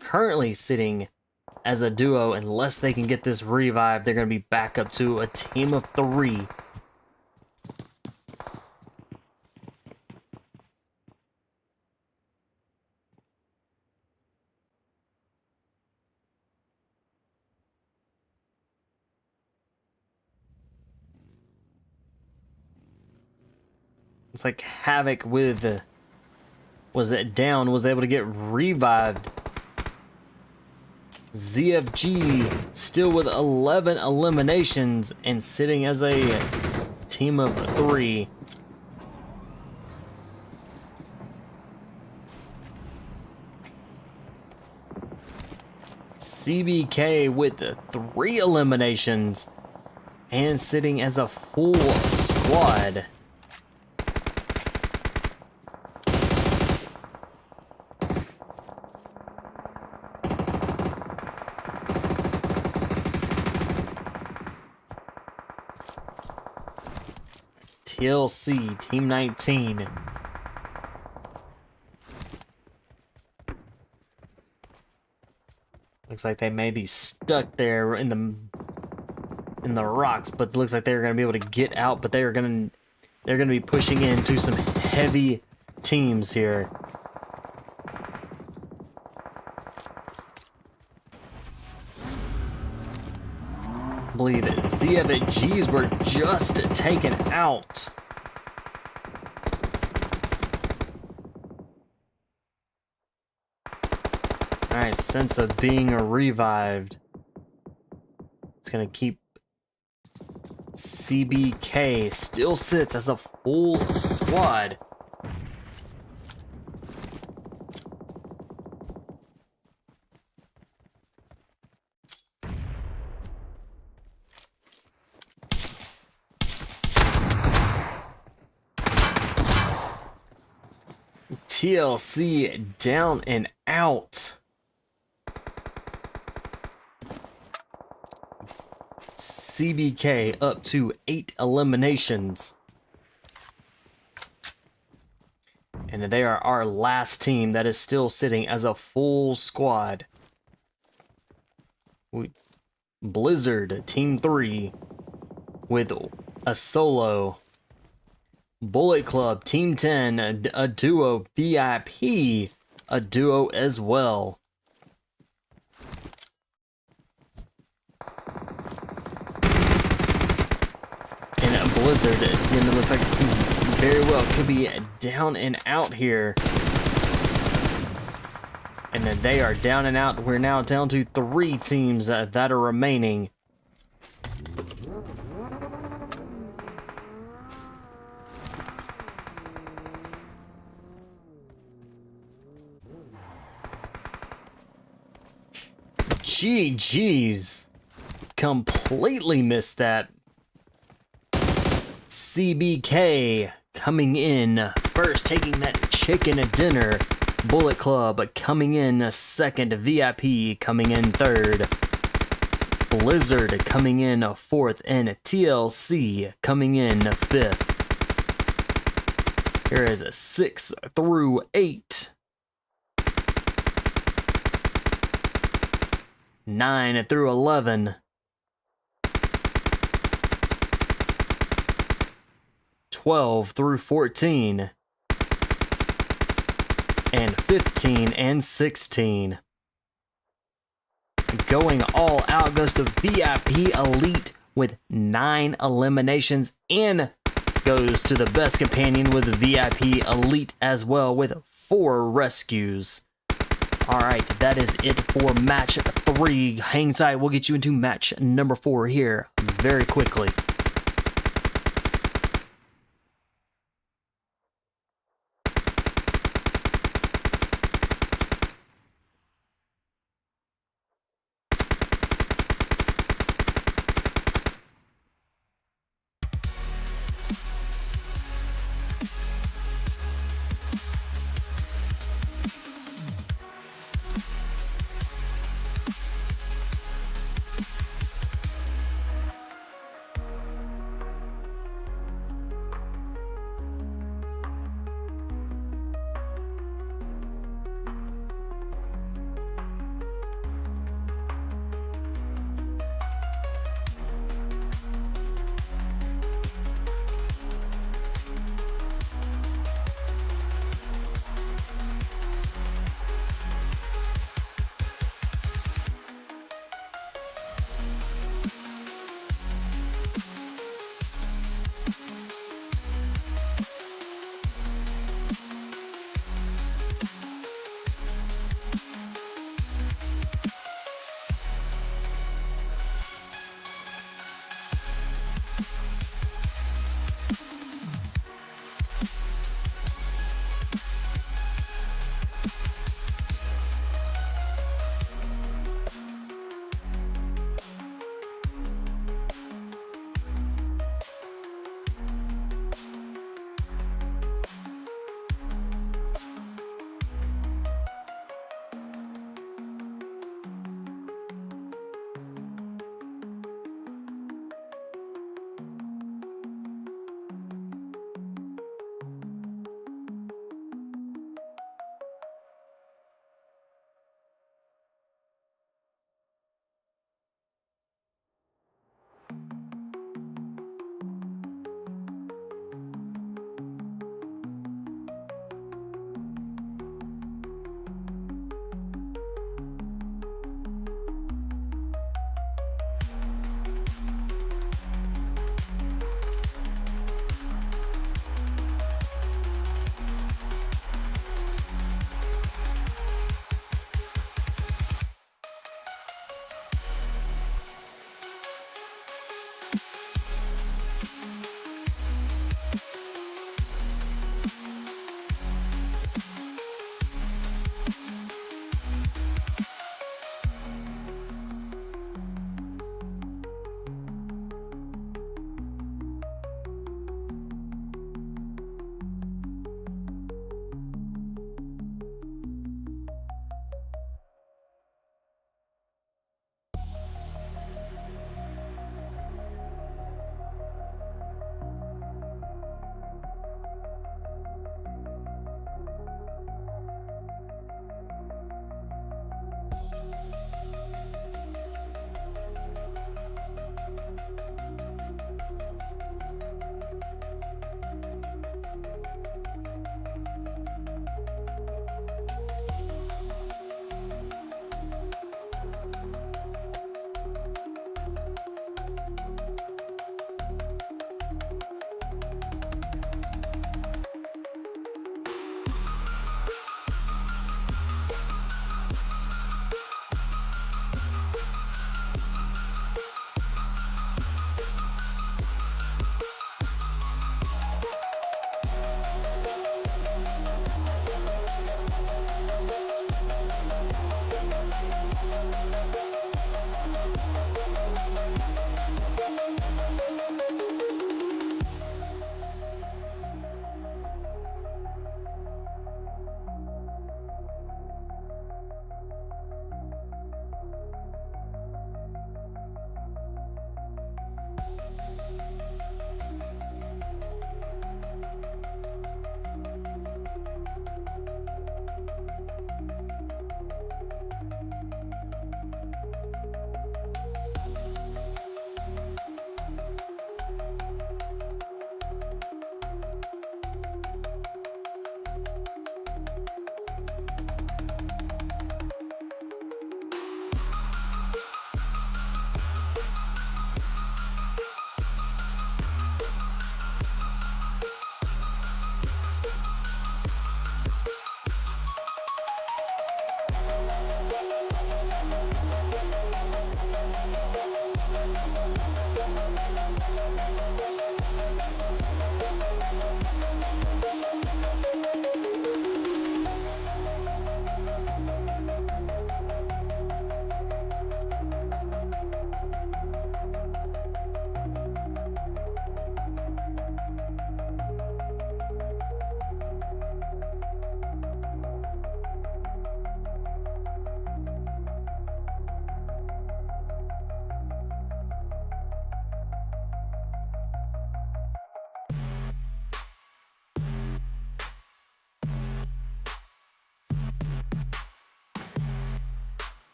currently sitting as a duo. Unless they can get this revive, they're going to be back up to a team of 3. It's like Havoc with was able to get revived. ZFG still with 11 eliminations and sitting as a team of 3. CBK with 3 eliminations and sitting as a full squad. TLC, Team 19. Looks like they may be stuck there in the rocks, but looks like they're going to be able to get out, but they're going to be pushing into some heavy teams here. I believe ZFGs were just taken out. Alright, sense of being revived. It's gonna keep CBK still sits as a full squad. TLC down and out. CBK up to 8 eliminations. And they are our last team that is still sitting as a full squad. Blizzard, Team 3, with a solo. Bullet Club, Team 10, a duo. VIP, a duo as well. And Blizzard, again, it looks like very well could be down and out here. And then they are down and out. We're now down to 3 teams that are remaining. GG's. Completely missed that. CBK coming in first, taking that chicken dinner. Bullet Club coming in second. VIP coming in third. Blizzard coming in fourth. And TLC coming in fifth. Here is 6 through 8. 9 through 11. 12 through 14. And 15 and 16. Going all out goes to VIP Elite with 9 eliminations, and goes to the best companion with VIP Elite as well with 4 rescues. Alright, that is it for match 3. Hang tight, we'll get you into match number 4 here very quickly.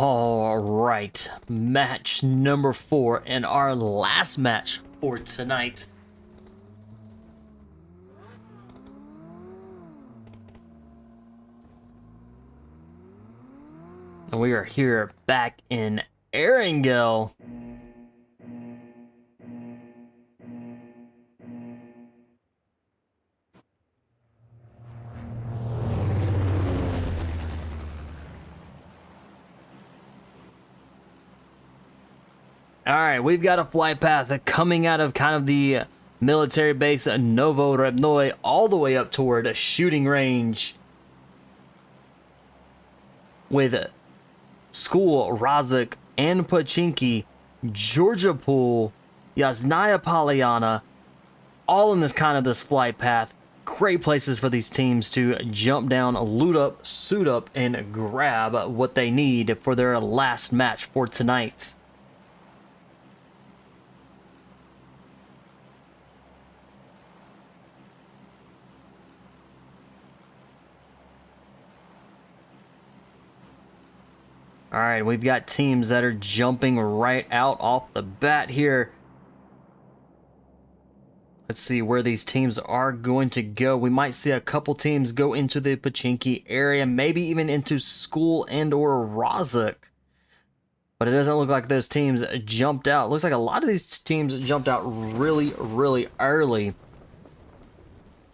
All right, match number 4 and our last match for tonight. And we are here back in Erangel. All right, we've got a flight path coming out of kind of the military base Novo Rebnoi all the way up toward a shooting range with School, Razak, and Pachinki Georgia Pool, Yasnaya Polyana, all in this this flight path. Great places for these teams to jump down, loot up, suit up, and grab what they need for their last match for tonight. All right, we've got teams that are jumping right out off the bat here. Let's see where these teams are going to go. We might see a couple teams go into the Pochinki area, maybe even into School and or Rozuk. But it doesn't look like those teams jumped out. It looks like a lot of these teams jumped out really, really early.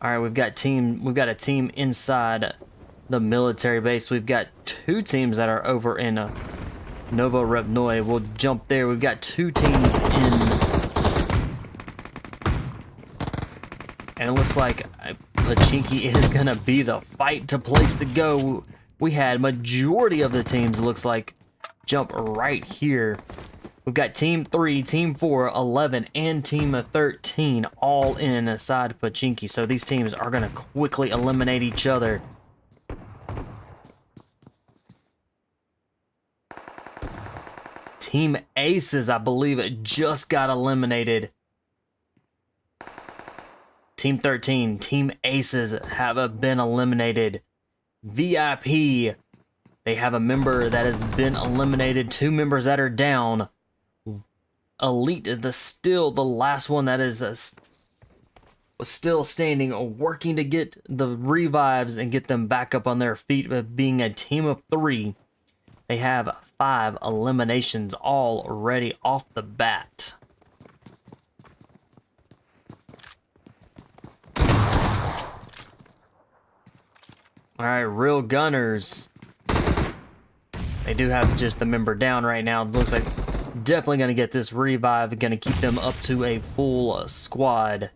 All right, we've got a team inside the military base. We've got two teams that are over in Novorevnoye. We'll jump there. We've got two teams in, and it looks like Pochinki is gonna be the place to go. We had majority of the teams, it looks like, jump right here. We've got Team 3, Team 4, 11, and Team 13 all inside Pochinki. So these teams are gonna quickly eliminate each other. Team Aces, I believe, it just got eliminated. Team 13, Team Aces have been eliminated. VIP, they have a member that has been eliminated. Two members that are down. Elite, still the last one that is still standing, working to get the revives and get them back up on their feet. Of being a team of 3, they have 5 eliminations already off the bat. All right, Real Gunners. They do have just the member down right now. It looks like definitely going to get this revive. Going to keep them up to a full squad.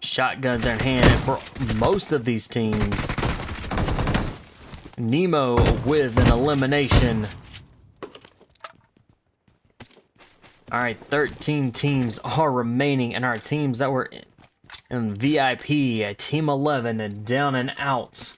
Shotguns are in hand for most of these teams. Nemo with an elimination. All right, 13 teams are remaining, and our teams that were in VIP, Team 11, and down and out.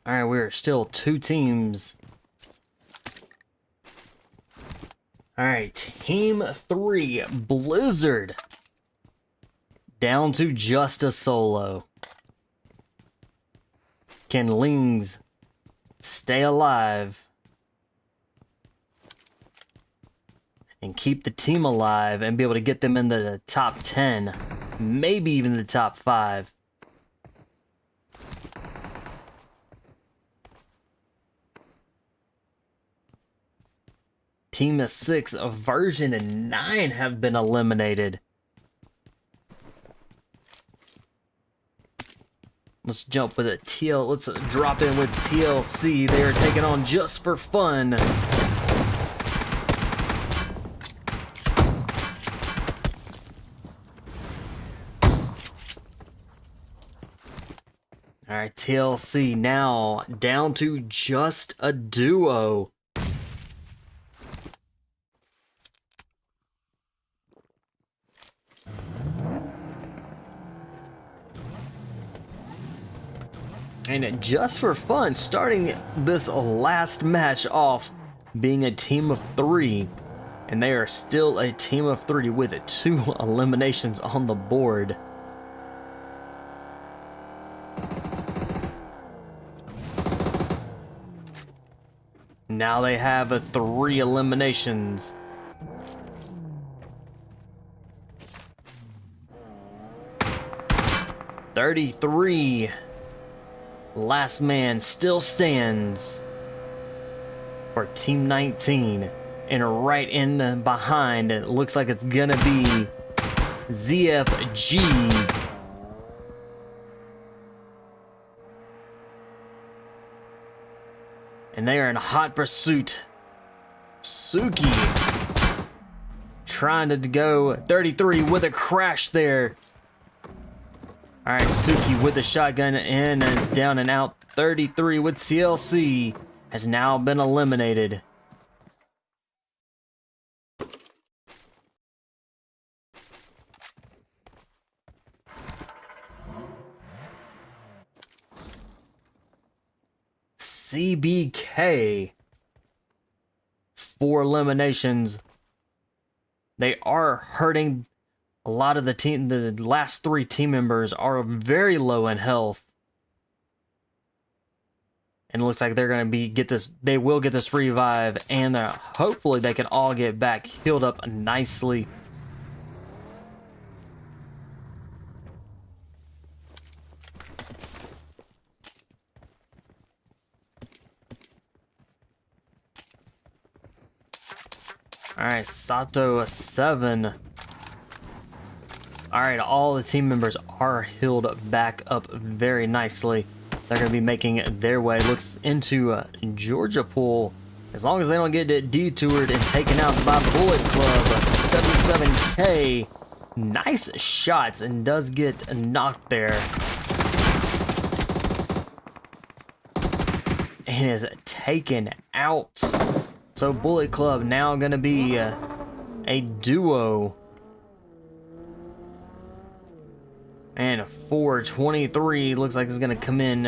All right, we're still 2 teams. All right, Team 3, Blizzard, down to just a solo. Can Lings stay alive and keep the team alive and be able to get them in the top 10, maybe even the top 5? Team 6, version 9 have been eliminated. Let's jump with a TL. Let's drop in with TLC. They are taking on Just for Fun. All right, TLC now down to just a duo. And Just for Fun starting this last match off being a team of 3, and they are still a team of 3 with 2 eliminations on the board. Now they have 3 eliminations. $33. Last man still stands for Team 19. And right in behind, it looks like it's gonna be ZFG. And they are in hot pursuit. Suki trying to go 33 with a crash there. All right, Suki with the shotgun in and down and out. 33 with TLC has now been eliminated. CBK, 4 eliminations. They are hurting a lot of the team. The last 3 team members are very low in health, and it looks like they're going to they will get this revive, and hopefully they can all get back healed up nicely. Alright, Sato 7. Alright, all the team members are healed back up very nicely. They're going to be making their way. Looks into Georgia Pool. As long as they don't get detoured and taken out by Bullet Club. 77K. Nice shots and does get knocked there. And is taken out. So Bullet Club now going to be a duo. And 423 looks like it's going to come in.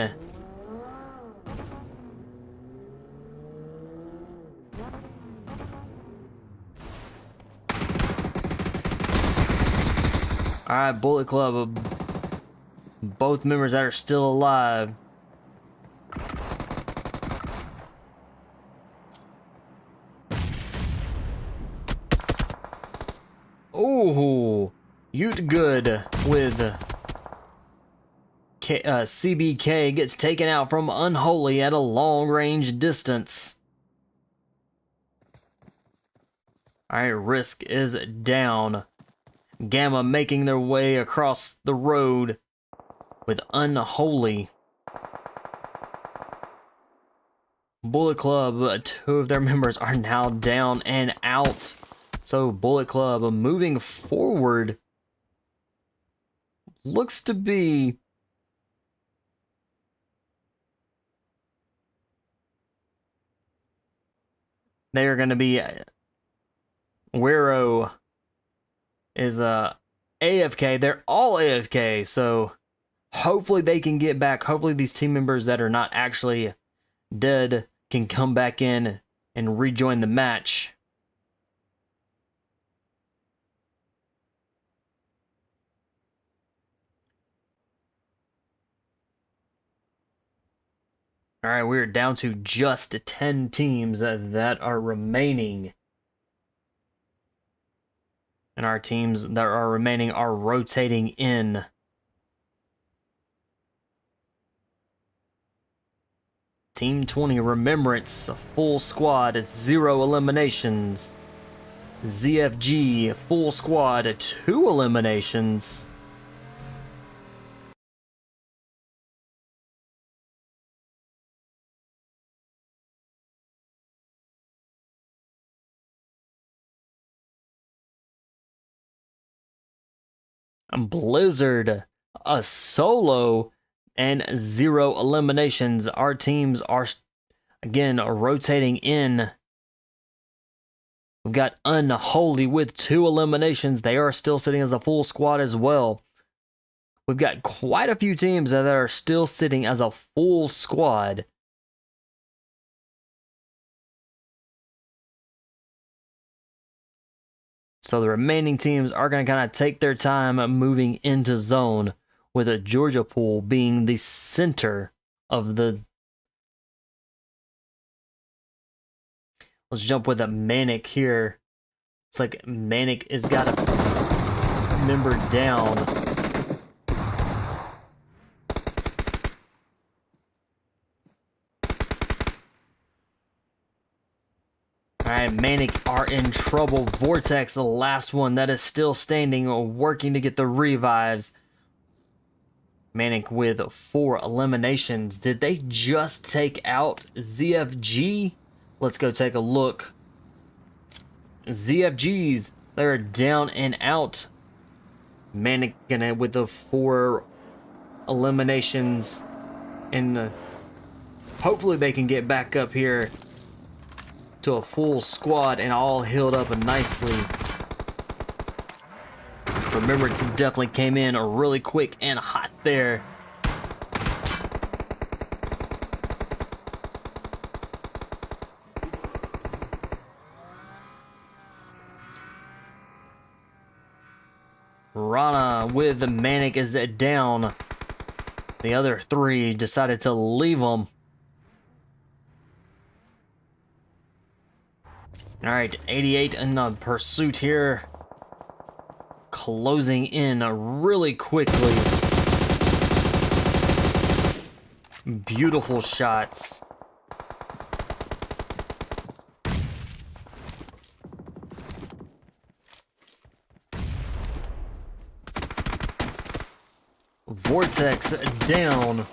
Alright, Bullet Club. Both members that are still alive. Ooh, Ute Good with CBK gets taken out from Unholy at a long range distance. Alright, Risk is down. Gamma making their way across the road with Unholy. Bullet Club, 2 of their members are now down and out. So Bullet Club moving forward looks to be they are going to be Wero is AFK. They're all AFK, so hopefully they can get back. Hopefully these team members that are not actually dead can come back in and rejoin the match. All right, we're down to just 10 teams that are remaining. And our teams that are remaining are rotating in. Team 20, Remembrance, full squad, 0 eliminations. ZFG, full squad, 2 eliminations. Blizzard, a solo, and 0 eliminations. Our teams are, again, rotating in. We've got Unholy with 2 eliminations. They are still sitting as a full squad as well. We've got quite a few teams that are still sitting as a full squad. So the remaining teams are going to kind of take their time moving into zone, with a Georgia Pool being the center of the Let's jump with a MANIC here. It's like MANIC has got a member down. Alright, MANIC are in trouble. Vortex, the last one that is still standing, working to get the revives. MANIC with 4 eliminations. Did they just take out ZFG? Let's go take a look. ZFGs, they're down and out. MANIC gonna with the 4 eliminations in the. Hopefully they can get back up here to a full squad and all healed up nicely. Remembrance definitely came in really quick and hot there. Rana with the MANIC is down. The other 3 decided to leave him. Alright, 88 in the pursuit here. Closing in really quickly. Beautiful shots. Vortex down.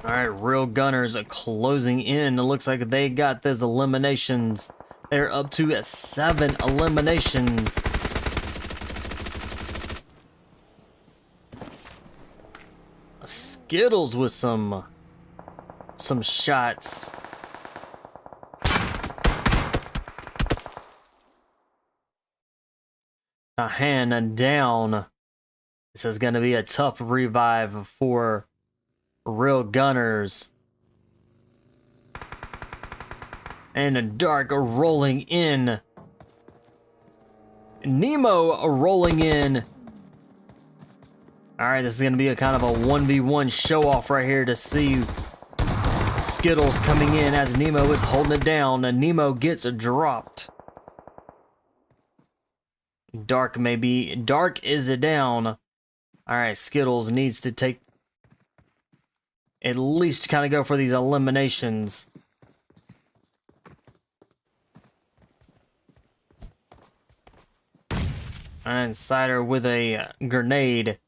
Alright, Real Gunners are closing in. It looks like they got those eliminations. They're up to 7 eliminations. Skittles with some shots. A hand down. This is going to be a tough revive for Real Gunners. And a Dark rolling in. Nemo rolling in. Alright, this is going to be a kind of a 1v1 show-off right here to see Skittles coming in as Nemo is holding it down. And Nemo gets dropped. Dark is down. Alright, Skittles needs to take at least kind of go for these eliminations. And Cider with a grenade.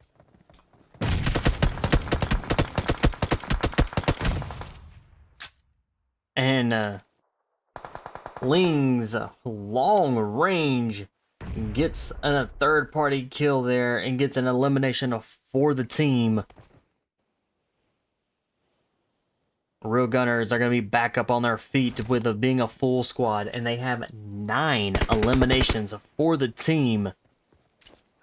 And Ling's long range gets a third-party kill there and gets an elimination for the team. Real Gunners are going to be back up on their feet with being a full squad, and they have 9 eliminations for the team.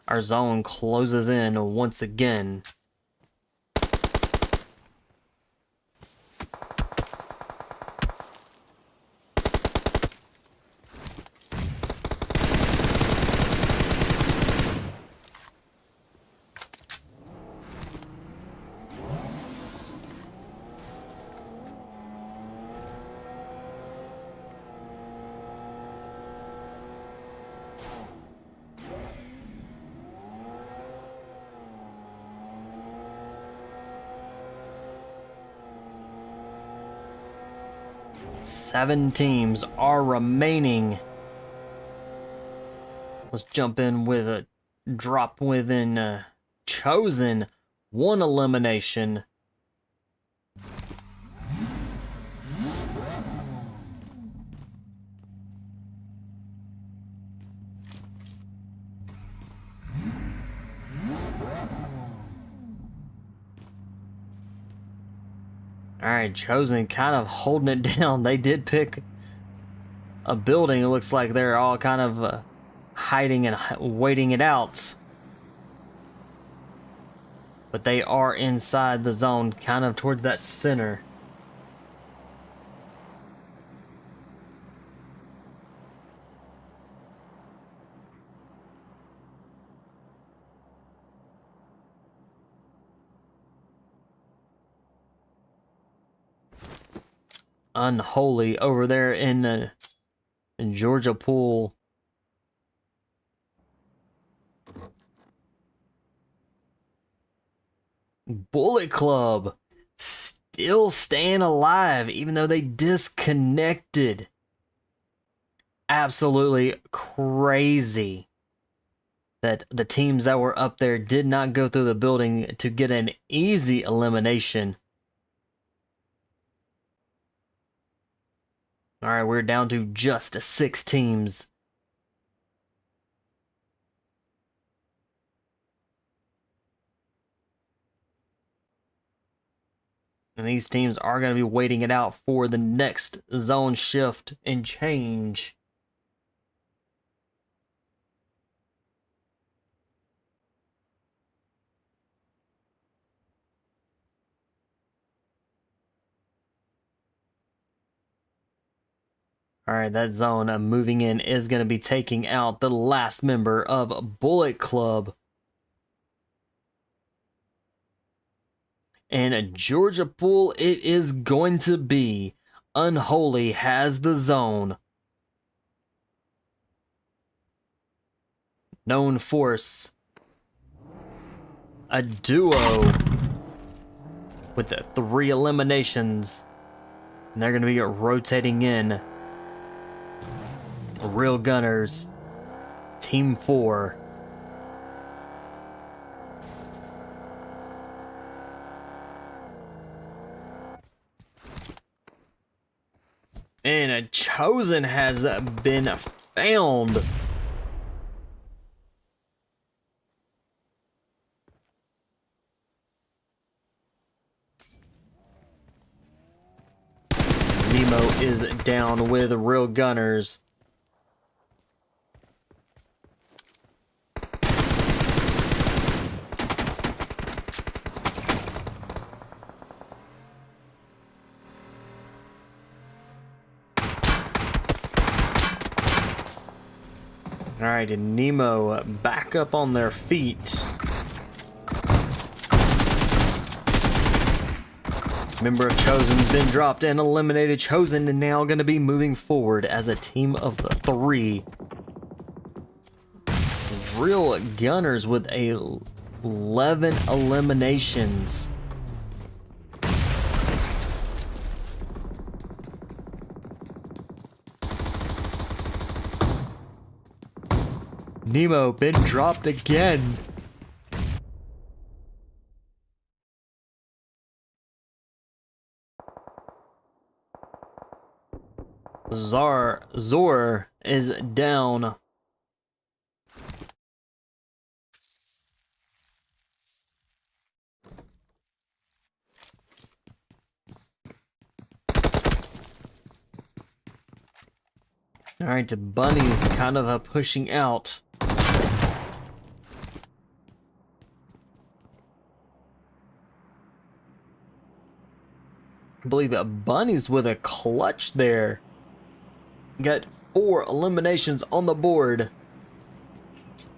Our zone closes in once again. Seven teams are remaining. Let's jump in with a drop within Chosen. 1 elimination. Alright, Chosen kind of holding it down. They did pick a building. It looks like they're all kind of hiding and waiting it out. But they are inside the zone, kind of towards that center. Unholy over there in the Georgia pool. Bullet Club still staying alive even though they disconnected. Absolutely crazy that the teams that were up there did not go through the building to get an easy elimination. All right, we're down to just 6 teams. And these teams are going to be waiting it out for the next zone shift and change. All right, that zone moving in is going to be taking out the last member of Bullet Club. And Georgia pool, it is going to be Unholy has the zone. KNOWFORCE, a duo with the 3 eliminations. And they're going to be rotating in. Real Gunners, Team 4. And a Chosen has been found. Nemo is down with Real Gunners. All right, and Nemo back up on their feet. Member of Chosen's been dropped and eliminated. Chosen and now going to be moving forward as a team of 3. Real Gunners with 11 eliminations. Nemo been dropped again. Zor is down. All right, the Bunny's kind of pushing out. I believe that Bunny's with a clutch there. Got 4 eliminations on the board.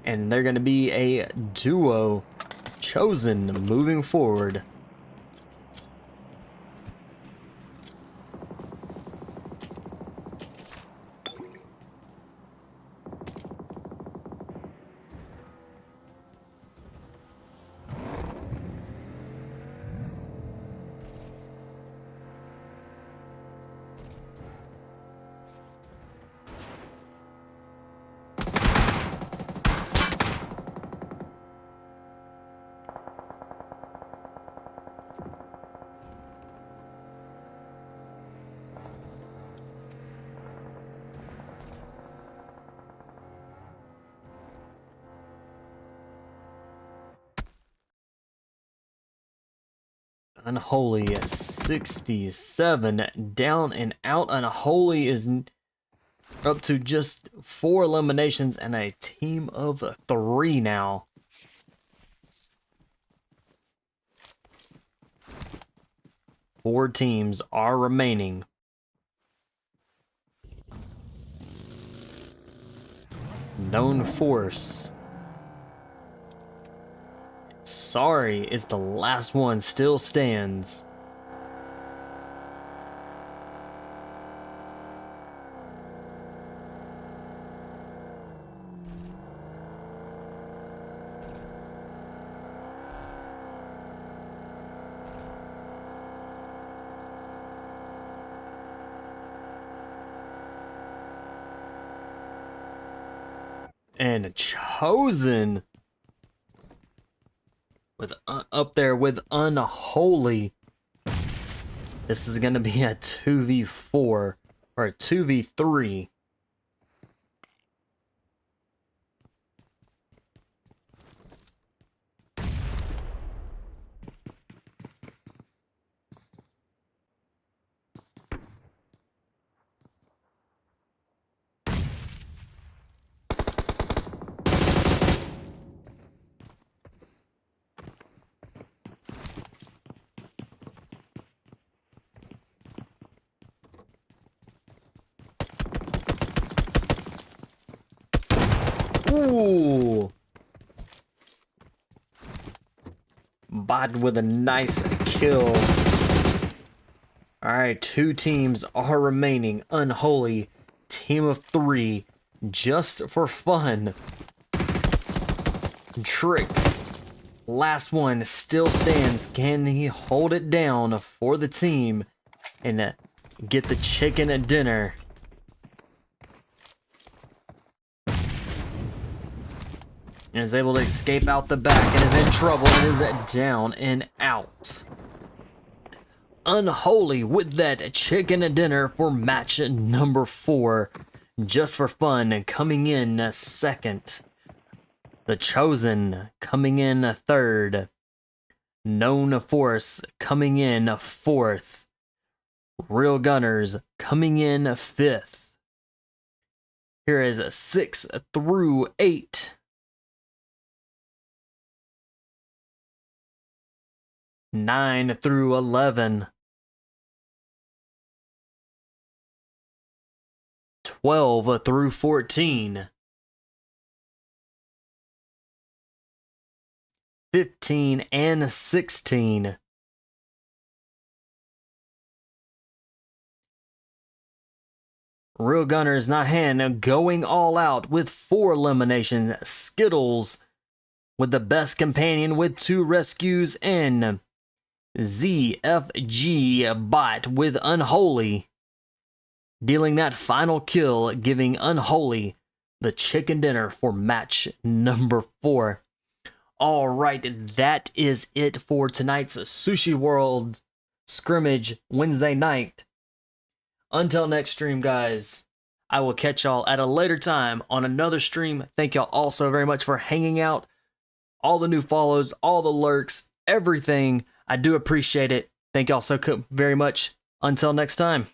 And they're going to be a duo. Chosen moving forward. Unholy at 67, down and out. Unholy is up to just 4 eliminations and a team of 3 now. Four teams are remaining. KNOWFORCE. Sorry, it's the last one, still stands. And Chosen with up there with Unholy. This is going to be a 2v4 or a 2v3. Ooh. Bot with a nice kill. Alright, 2 teams are remaining. Unholy, team of 3, just for fun. Trick, last one, still stands. Can he hold it down for the team and get the chicken dinner? And is able to escape out the back and is in trouble and is down and out. Unholy with that chicken dinner for match number 4. Just for fun, coming in second. The Chosen coming in third. KNOWFORCE coming in 4th. Real Gunners coming in 5th. Here is 6 through 8. 9 through 11. 12 through 14. 15 and 16. Real Gunners Nahan going all out with 4 eliminations. Skittles with the best companion with 2 rescues, and ZFG Bot with Unholy dealing that final kill, giving Unholy the chicken dinner for match number 4. All right, that is it for tonight's Sushi World scrimmage Wednesday night. Until next stream, guys, I will catch y'all at a later time on another stream. Thank y'all all so very much for hanging out. All the new follows, all the lurks, everything. I do appreciate it. Thank y'all so very much. Until next time.